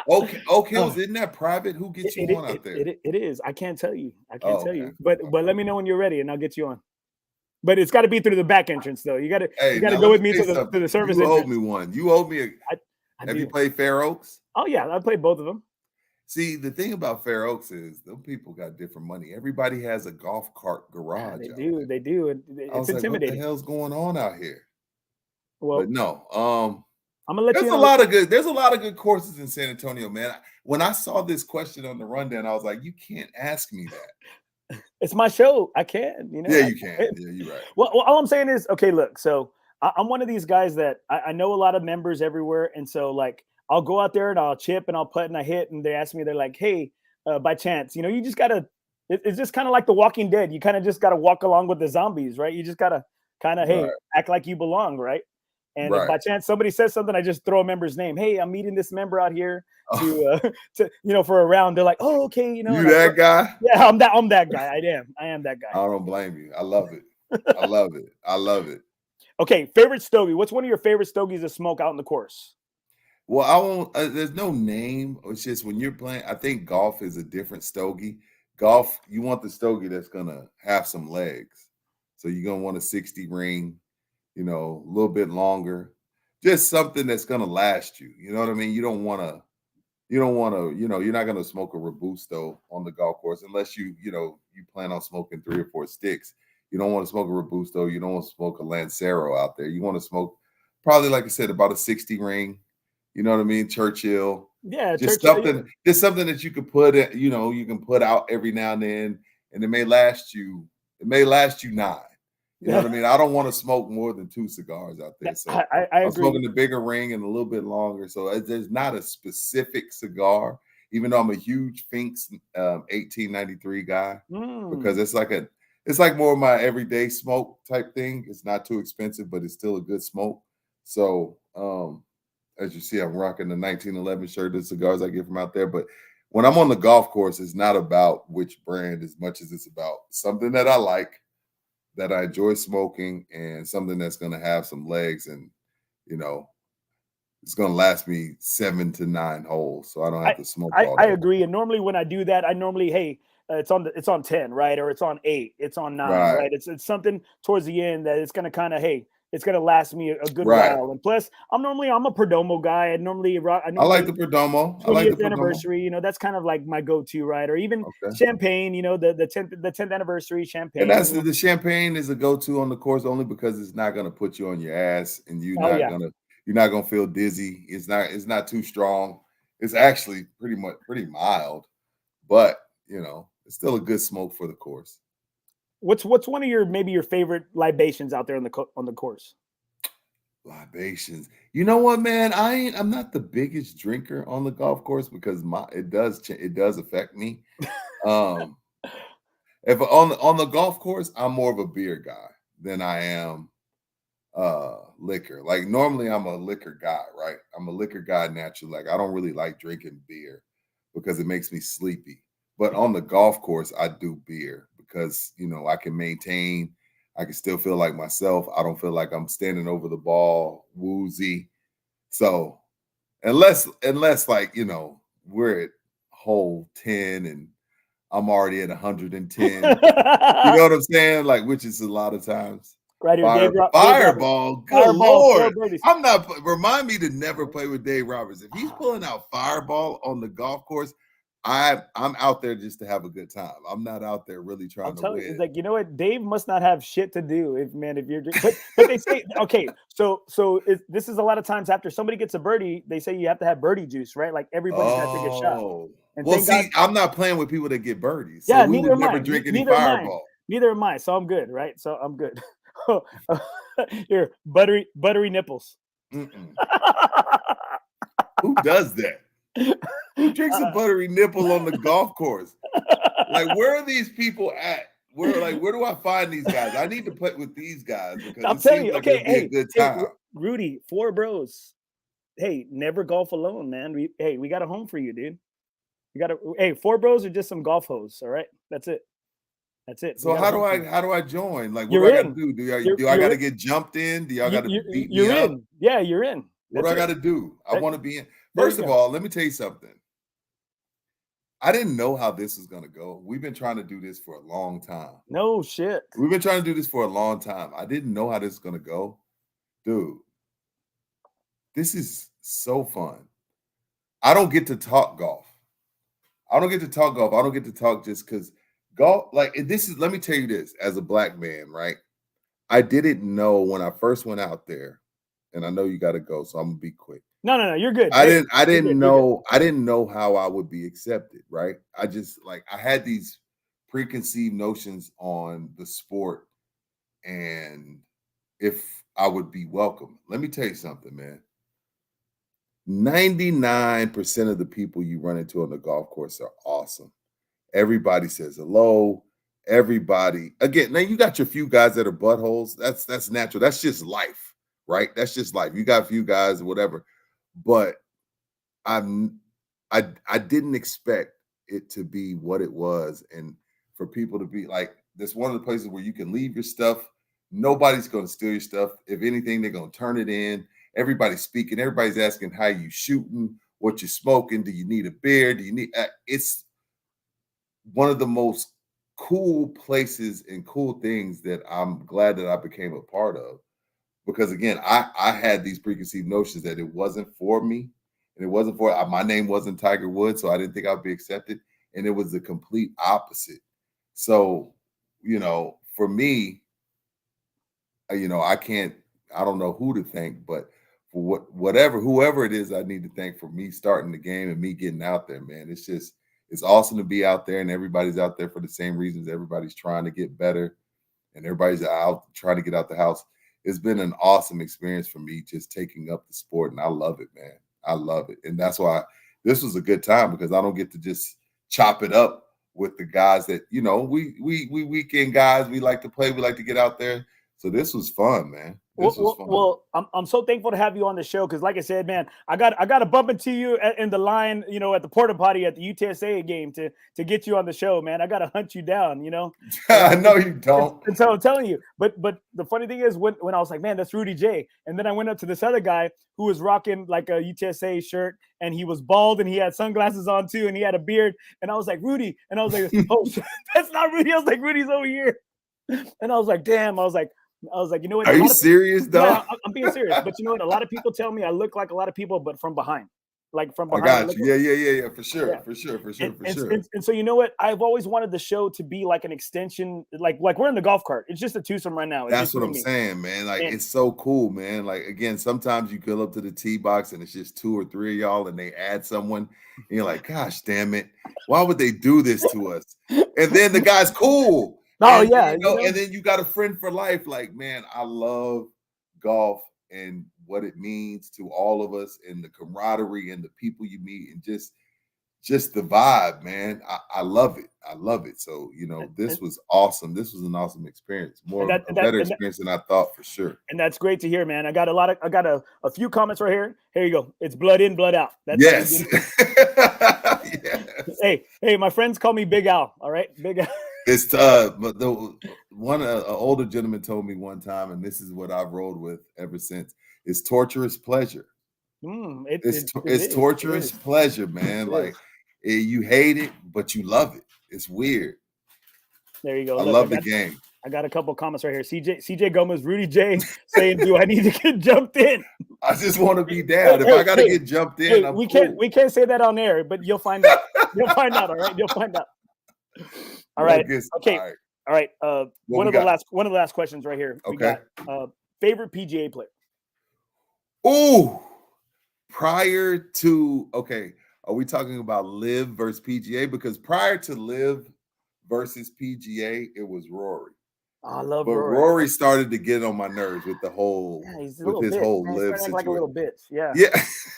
Oak Hills, isn't that private? Who gets you on out there? It is. I can't tell you. Tell you. But let me know when you're ready and I'll get you on. But it's got to be through the back entrance though. You got to go with me to the service. You entrance. owe me one. You owe me have you played Fair Oaks? Oh yeah, I played both of them. See, the thing about Fair Oaks is those people got different money. Everybody has a golf cart garage. They do. And it's intimidating. Like, what the hell's going on out here? Well, but no. I'm gonna let you know. There's a lot of good courses in San Antonio, man. When I saw this question on the rundown, I was like, you can't ask me that. It's my show. I can, Yeah, you can. Yeah, you're right. Well, all I'm saying is, okay, look, so I'm one of these guys that I know a lot of members everywhere. And so like, I'll go out there and I'll chip and I'll putt and I hit. And they ask me, they're like, hey, by chance, you just got to, it's just kind of like The Walking Dead. You kind of just got to walk along with the zombies, right? You just got to kind of, hey, act like you belong, right? And if by chance somebody says something, I just throw a member's name. Hey, I'm meeting this member out here to for a round. They're like, oh, okay, You that guy? Yeah, I'm that guy. I am that guy. I don't blame you. I love it. I love it. Okay, favorite stogie. What's one of your favorite stogies to smoke out in the course? Well, I won't. There's no name. It's just when you're playing. I think golf is a different stogie. Golf, you want the stogie that's gonna have some legs. So you're gonna want a 60 ring. A little bit longer, just something that's going to last you. You know what I mean? You don't want to, you're not going to smoke a Robusto on the golf course unless you plan on smoking 3 or 4 sticks. You don't want to smoke a Robusto. You don't want to smoke a Lancero out there. You want to smoke probably, like I said, about a 60 ring, you know what I mean? Churchill, Yeah, Just Churchill. something that you could put in, you can put out every now and then, and it may last you 9. You know what I mean? I don't want to smoke more than 2 cigars out there. So I I'm agree. smoking the bigger ring and a little bit longer. So there's not a specific cigar, even though I'm a huge Finks 1893 guy, because it's like more of my everyday smoke type thing. It's not too expensive, but it's still a good smoke. So as you see, I'm rocking the 1911 shirt, the cigars I get from out there. But when I'm on the golf course, it's not about which brand as much as it's about something that I like, that I enjoy smoking, and something that's going to have some legs, and it's going to last me 7 to 9 holes, so I don't have to smoke all day. I agree. And normally when I do that, I normally, hey, it's on 10, right? Or it's on 8, it's on 9, right? It's something towards the end that it's going to kind of, hey, it's going to last me a good while. And plus, I'm a Perdomo guy. I like the Perdomo. 20th anniversary, that's kind of like my go-to, right? Or even champagne, the 10th anniversary champagne. And that's the champagne is a go-to on the course only because it's not going to put you on your ass, and you're not gonna feel dizzy. It's not too strong. It's actually pretty mild, but it's still a good smoke for the course. What's one of your favorite libations out there on the course? Libations. You know what, man? I'm not the biggest drinker on the golf course because it does affect me. If on the golf course, I'm more of a beer guy than I am liquor. Like normally I'm a liquor guy, right? I'm a liquor guy naturally. Like I don't really like drinking beer because it makes me sleepy. But on the golf course, I do beer because I can maintain. I can still feel like myself. I don't feel like I'm standing over the ball woozy. So unless like we're at hole 10 and I'm already at 110, you know what I'm saying? Like, which is a lot of times. Right here, Fireball. Good Lord. I'm not. Remind me to never play with Dave Roberts. If he's pulling out Fireball on the golf course, I'm out there just to have a good time. I'm not out there really trying to win. It's like, you know what? Dave must not have shit to do if you're but they say, okay, so this is a lot of times after somebody gets a birdie, they say you have to have birdie juice, right? Like everybody's got to take a shot. And well, see, I'm not playing with people that get birdies. So yeah, we would never drink any Fireball. Neither am I. So I'm good, right? So I'm good. Here, buttery nipples. Who does that? Who drinks a buttery nipple on the golf course? Like, where are these people at? Where do I find these guys? I need to play with these guys because I'm telling you, okay, it'd be a good time. Rudy, Forebros. Hey, never golf alone, man. We got a home for you, dude. Forebros are just some golf hoes. All right, that's it. That's it. So how do I join? Like, what do I got to do? Do I got to get jumped in? Do y'all got to beat me up? Yeah, you're in. What do I got to do? I want to be in. First of all, let me tell you something. I didn't know how this was going to go. We've been trying to do this for a long time. No shit. We've been trying to do this for a long time. I didn't know how this is going to go. Dude, this is so fun. I don't get to talk golf. I don't get to talk just because golf, like this is, let me tell you this, as a black man, right? I didn't know when I first went out there, and I know you got to go, so I'm gonna be quick. No, you're good. I didn't know how I would be accepted, right? I just I had these preconceived notions on the sport and if I would be welcome. Let me tell you something, man. 99% of the people you run into on the golf course are awesome. Everybody says hello. Everybody, again, now you got your few guys that are buttholes. That's natural. That's just life, right? That's just life. You got a few guys, whatever. But I didn't expect it to be what it was, and for people to be like, this one of the places where you can leave your stuff. Nobody's going to steal your stuff. If anything, they're going to turn it in. Everybody's speaking. Everybody's asking how you shooting, what you're smoking. Do you need a beer? Do you need? It's one of the most cool places and cool things that I'm glad that I became a part of. Because again, I had these preconceived notions that it wasn't for me, and it wasn't for my name wasn't Tiger Woods, so I didn't think I'd be accepted, and it was the complete opposite. So, for me, I don't know who to thank, but for whoever it is I need to thank for me starting the game and me getting out there, man. It's awesome to be out there, and everybody's out there for the same reasons. Everybody's trying to get better, and everybody's out trying to get out the house. It's been an awesome experience for me just taking up the sport, and I love it, man. I love it. And that's why this was a good time, because I don't get to just chop it up with the guys that, we weekend guys, we like to play, we like to get out there. So this was fun, man. This was fun. Well, I'm so thankful to have you on the show, because like I said, man, I got to bump into you in the line, at the porta potty at the UTSA game to get you on the show, man. I got to hunt you down, No, you don't. And so I'm telling you, but the funny thing is when I was like, man, that's Rudy J, and then I went up to this other guy who was rocking like a UTSA shirt, and he was bald and he had sunglasses on too, and he had a beard, and I was like, Rudy, and I was like, oh, that's not Rudy. I was like, Rudy's over here, and I was like, damn, I was like, you know what? Are you serious, though? Yeah, I'm being serious. But you know what? A lot of people tell me I look like a lot of people, but from behind. Like from behind. I got you. Yeah. For sure. And so you know what? I've always wanted the show to be like an extension, like we're in the golf cart. It's just a twosome right now. That's what I'm saying, man. Like, it's so cool, man. Like, again, sometimes you go up to the tee box and it's just 2 or 3 of y'all, and they add someone, and you're like, gosh, damn it, why would they do this to us? And then the guy's cool. Oh, and, yeah. And then you got a friend for life. Like, man, I love golf and what it means to all of us, and the camaraderie and the people you meet, and just the vibe, man. I love it. I love it. So, this was awesome. This was an awesome experience. A better experience than I thought, for sure. And that's great to hear, man. I got a few comments right here. Here you go. It's blood in, blood out. That's yes. Yes. Hey, my friends call me Big Al. All right, Big Al. It's but the one an older gentleman told me one time, and this is what I've rolled with ever since. It's torturous pleasure. It's torturous pleasure, man. You hate it, but you love it. It's weird. There you go. I love the game. I got a couple comments right here. CJ Gomez, Rudy J saying, "Do I need to get jumped in?" I just want to be down. If I got to get jumped in, we can't say that on air, but you'll find out. You'll find out. All right, you'll find out. All right. Okay. All right. One of the last questions right here. Okay. We got, favorite PGA player. Ooh. Prior to, are we talking about Live versus PGA? Because prior to Live versus PGA, it was Rory. I love but Rory. Rory started to get on my nerves with the whole whole Live situation. Like a little bitch. Yeah.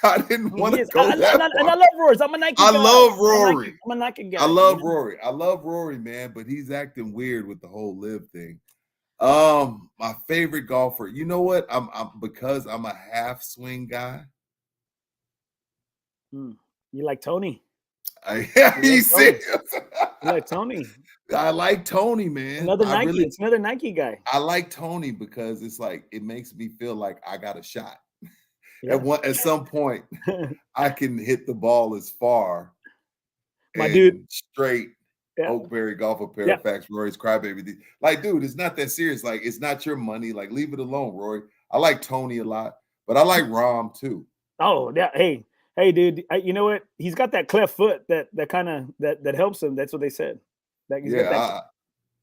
I didn't want to go that far. And I love Rory. I'm a Nike guy. I love Rory. I'm a Nike guy. I love Rory. I love Rory, man, but he's acting weird with the whole Live thing. My favorite golfer. You know what? I'm because I'm a half swing guy. You like Tony? He's serious. You like Tony? I like Tony, man. It's another Nike guy. I like Tony because it's like it makes me feel like I got a shot. Yeah. At some point, I can hit the ball as far. My dude, straight. Yeah. OAKBURY Golf Apparel, Facts, Rory's Crybaby. Like, dude, it's not that serious. Like, it's not your money. Like, leave it alone, Rory. I like Tony a lot, but I like Rahm too. Oh, yeah. Hey, dude. You know what? He's got that cleft foot that kind of that helps him. That's what they said.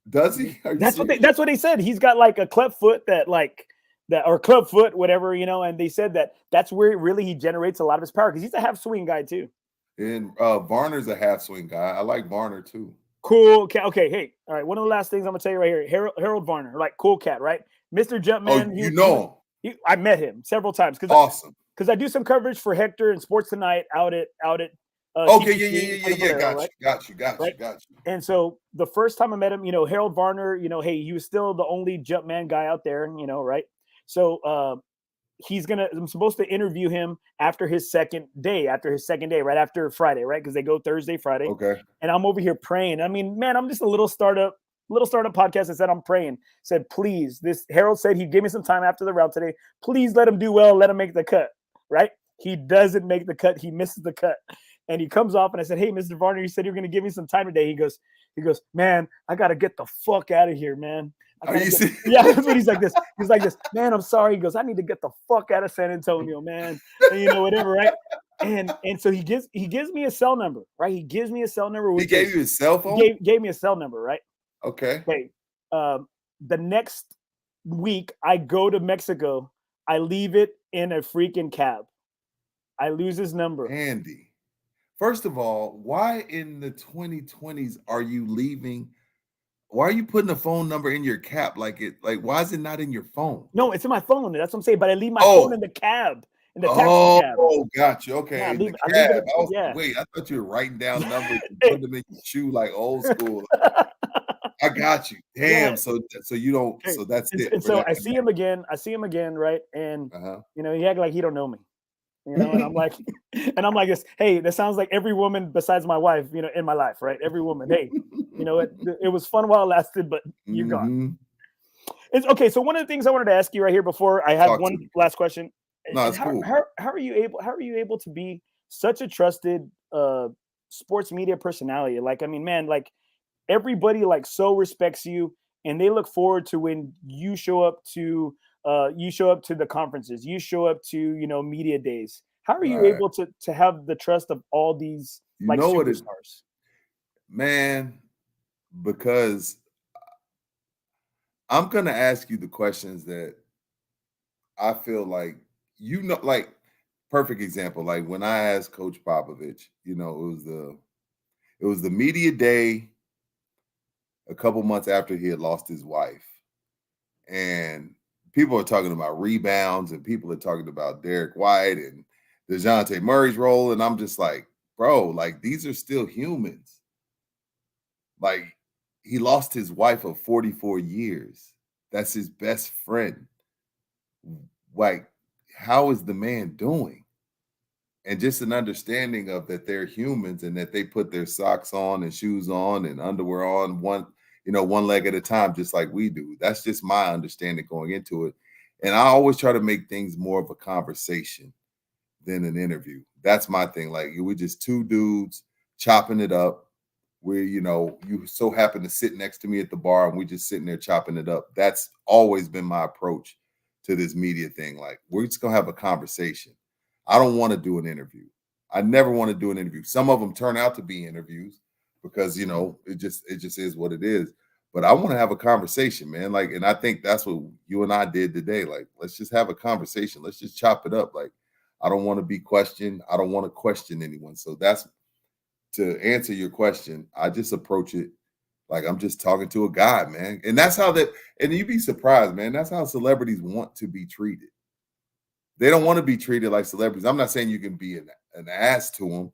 Does he? That's what they said. He's got like a cleft foot or club foot, whatever, and they said that's where really he generates a lot of his power, because he's a half swing guy too. And Varner's a half swing guy. I like Varner too. Cool. Okay. Hey, all right. One of the last things I'm gonna tell you right here, Harold Varner, like cool cat, right? Mr. Jumpman. Oh, you know him. I met him several times. Awesome. Because I do some coverage for Hector and Sports Tonight out at CTPs, yeah. Got you. And so the first time I met him, Harold Varner, hey, he was still the only Jumpman guy out there, right? So I'm supposed to interview him after his second day, right after Friday, right? Because they go Thursday, Friday. Okay. And I'm over here praying. I mean, man, I'm just a little startup podcast. I said, I'm praying. Said, please, Harold said he'd give me some time after the round today. Please let him do well. Let him make the cut, right? He doesn't make the cut. He misses the cut. And he comes off and I said, hey, Mr. Varner, you said you were going to give me some time today. He goes, man, I got to get the fuck out of here, man. Yeah, that's what he's like this. He's like this, man, I'm sorry. He goes, I need to get the fuck out of San Antonio, man. And, whatever, right? And so he gives me a cell number, right? He gives me a cell number. He gave you his cell phone? Gave me a cell number, right? Okay. The next week I go to Mexico. I leave it in a freaking cab. I lose his number. Andy, first of all, why in the 2020s are you leaving? Why are you putting a phone number in your cap? Like, why is it not in your phone? No, it's in my phone. That's what I'm saying. But I leave my phone Oh, in the cab, in the taxi cab. Gotcha. Yeah, Okay, in the I leave cab. it. Yeah. Wait, I thought you were writing down numbers and putting them in your shoe like old school. I got you. Yeah. Damn. So you don't. Okay. So that's it. And for so that I see him again. Right? And Uh-huh. he act like he don't know me. And I'm like, this. Hey, that sounds like every woman besides my wife. In my life, right? Every woman. Hey, it was fun while it lasted, but you're gone. It's okay. So one of the things I wanted to ask you right here before I have one last question. No, it's cool. How are you able to be such a trusted sports media personality? Like, I mean, man, like everybody like so respects you, and they look forward to when you show up to the conferences, you show up to media days. How are you able to have the trust of all these like superstars? Man, because I'm gonna ask you the questions that I feel like like perfect example. Like when I asked Coach Popovich, it was the media day a couple months after he had lost his wife, and people are talking about rebounds, and people are talking about Derek White and DeJounte Murray's role, and I'm just like, bro, like these are still humans. Like he lost his wife of 44 years. That's his best friend. Like, how is the man doing? And just an understanding of that they're humans and that they put their socks on and shoes on and underwear on one leg at a time, just like we do. That's just my understanding going into it. And I always try to make things more of a conversation than an interview. That's my thing. Like we're just two dudes chopping it up. Where you so happen to sit next to me at the bar and we just sitting there chopping it up. That's always been my approach to this media thing. Like we're just gonna have a conversation. I don't want to do an interview. I never want to do an interview. Some of them turn out to be interviews because it just is what it is. But I want to have a conversation, man. Like, and I think that's what you and I did today. Like, let's just have a conversation. Let's just chop it up. Like, I don't want to be questioned. I don't want to question anyone. So that's to answer your question. I just approach it like I'm just talking to a guy, man. And that's how and you'd be surprised, man. That's how celebrities want to be treated. They don't want to be treated like celebrities. I'm not saying you can be an ass to them,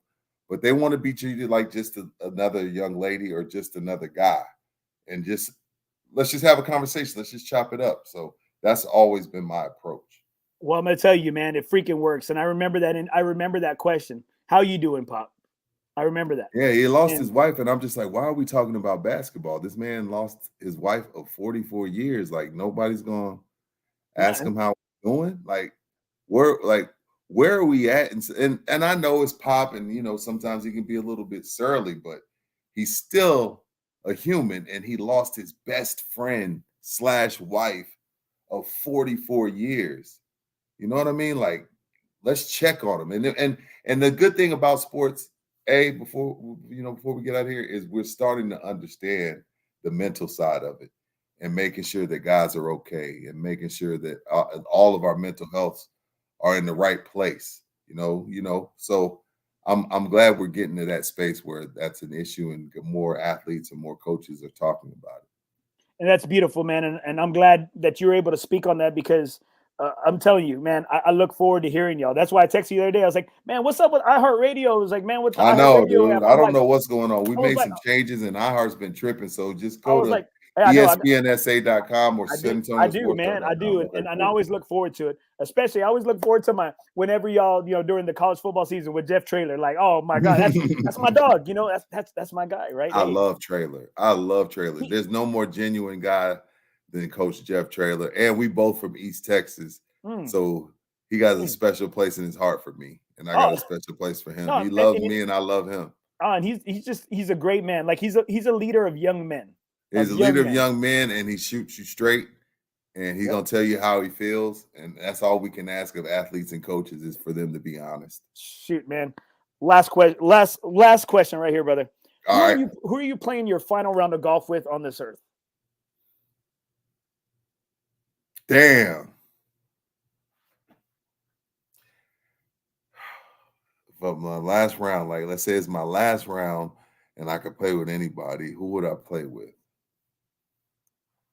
but they want to be treated like just another young lady or just another guy. And let's just have a conversation. Let's just chop it up. So that's always been my approach. Well, I'm gonna tell you, man, it freaking works. And I remember that. And I remember that question. How you doing, Pop? I remember that. Yeah, he lost his wife, and I'm just like, why are we talking about basketball? This man lost his wife of 44 years. Like nobody's gonna ask him how he's doing. Like where are we at? And I know it's Pop, and sometimes he can be a little bit surly, but he's still a human, and he lost his best friend / wife of 44 years. You know what I mean? Like, let's check on him. And the good thing about sports, before we get out of here, is we're starting to understand the mental side of it and making sure that guys are okay and making sure that all of our mental healths are in the right place. So I'm glad we're getting to that space where that's an issue and more athletes and more coaches are talking about it. And that's beautiful, man. And I'm glad that you're able to speak on that because I'm telling you, man, I look forward to hearing y'all. That's why I texted you the other day. I was like, man, what's up with iHeartRadio? I was like, man, what's I know, dude. app? I don't know what's going on. We made some changes and iHeart's been tripping. So just go to ESPNSA.com or I do, man. I do. And I always look forward to it. Especially, I always look forward to whenever y'all, during the college football season with Jeff Traylor. Like, oh my God, that's my dog. That's my guy, right? I love Traylor. There's no more genuine guy than Coach Jeff Traylor. And we both from East Texas. So he got a special place in his heart for me. And I got a special place for him. He loves me and I love him. And he's a great man. Like he's a leader of young men. He's a leader of young men, and he shoots you straight, and he's gonna tell you how he feels, and that's all we can ask of athletes and coaches is for them to be honest. Shoot, man. Last question right here, brother. All right. Who are you playing your final round of golf with on this earth? Damn. for my last round, like let's say it's my last round and I could play with anybody, who would I play with?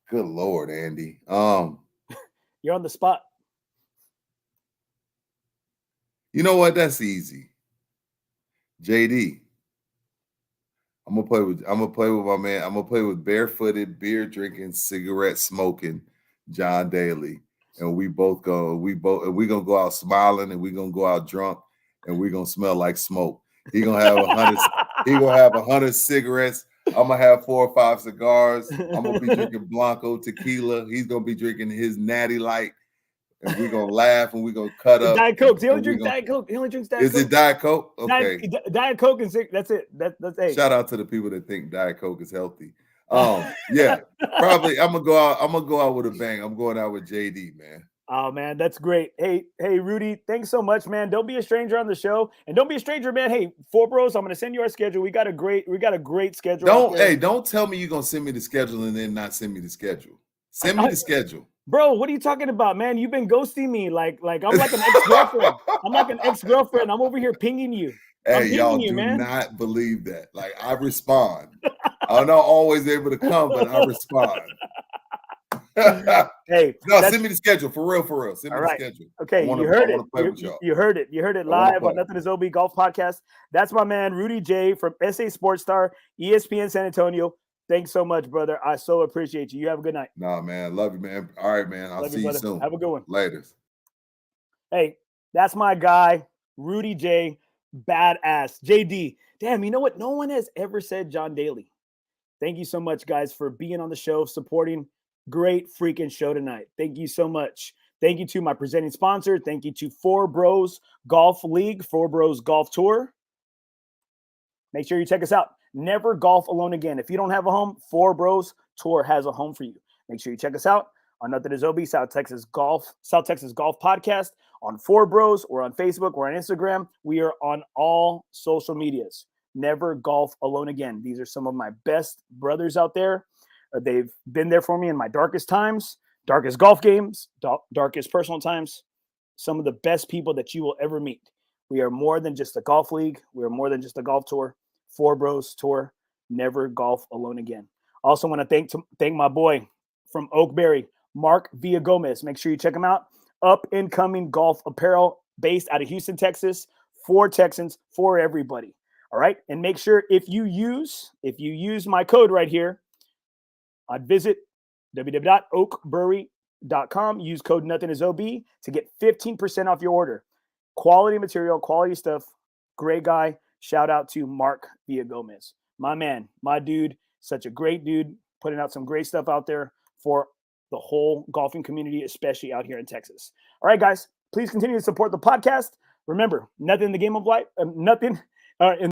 Good Lord, Andy. You're on the spot. You know what? That's easy. JD. I'm gonna play with my man. I'm gonna play with barefooted, beer drinking, cigarette smoking John Daly. And we gonna go out smiling, and we gonna go out drunk, and we gonna smell like smoke. He gonna have 100 cigarettes. I'm gonna have 4 or 5 cigars. I'm gonna be drinking Blanco tequila. He's gonna be drinking his Natty Light, and we're gonna laugh and we're gonna cut up. Diet Coke. He only drinks Diet Coke. He only drinks Diet Coke. Is it Diet Coke? Okay. Diet Coke and that's it. That's it. Shout out to the people that think Diet Coke is healthy. Yeah, probably I'm gonna go out with a bang. I'm going out with JD, man. Oh man, that's great. Hey, Rudy, thanks so much, man. Don't be a stranger on the show, and don't be a stranger, man. Hey, Forebros, I'm gonna send you our schedule. We got a great schedule. Don't tell me you're gonna send me the schedule and then not send me the schedule. Send me the schedule. Bro, what are you talking about, man? You've been ghosting me like I'm like an ex-girlfriend. I'm like an ex-girlfriend. I'm over here pinging you. Hey, y'all do not believe that. Like, I respond. I'm not always able to come, but I respond. Hey, no, send me the schedule for real. Send me the schedule. Okay, you heard it. You heard it. You heard it live on NothingisOB Golf Podcast. That's my man Rudy J from SA SportsStar, ESPN San Antonio. Thanks so much, brother. I so appreciate you. You have a good night. Nah, man. Love you, man. All right, man. I'll see you soon. Have a good one. Later. Hey, that's my guy, Rudy J. Badass. JD. Damn, you know what? No one has ever said John Daly. Thank you so much, guys, for being on the show, supporting. Great freaking show tonight. Thank you so much. Thank you to my presenting sponsor. Thank you to Forebros Golf League, Forebros Golf Tour. Make sure you check us out. Never golf alone again. If you don't have a home, Forebros Tour has a home for you. Make sure you check us out on NothingisOB South Texas Golf Podcast, on Forebros, or on Facebook, or on Instagram. We are on all social medias. Never golf alone again. These are some of my best brothers out there. They've been there for me in my darkest times, darkest golf games, darkest personal times. Some of the best people that you will ever meet. We are more than just a golf league. We are more than just a golf tour. Forebros Tour. Never golf alone again. Also want to thank my boy from OAKBURY, Mark Villagomez. Make sure you check him out. Up and coming golf apparel based out of Houston, Texas. For Texans, for everybody. All right. And make sure if you use my code right here, I'd visit www.oakbury.com. Use code NothingisOB to get 15% off your order. Quality material, quality stuff. Great guy. Shout out to Mark Villagomez. My man, my dude, such a great dude, putting out some great stuff out there for the whole golfing community, especially out here in Texas. All right, guys, please continue to support the podcast. Remember, nothing in the game of life, nothing in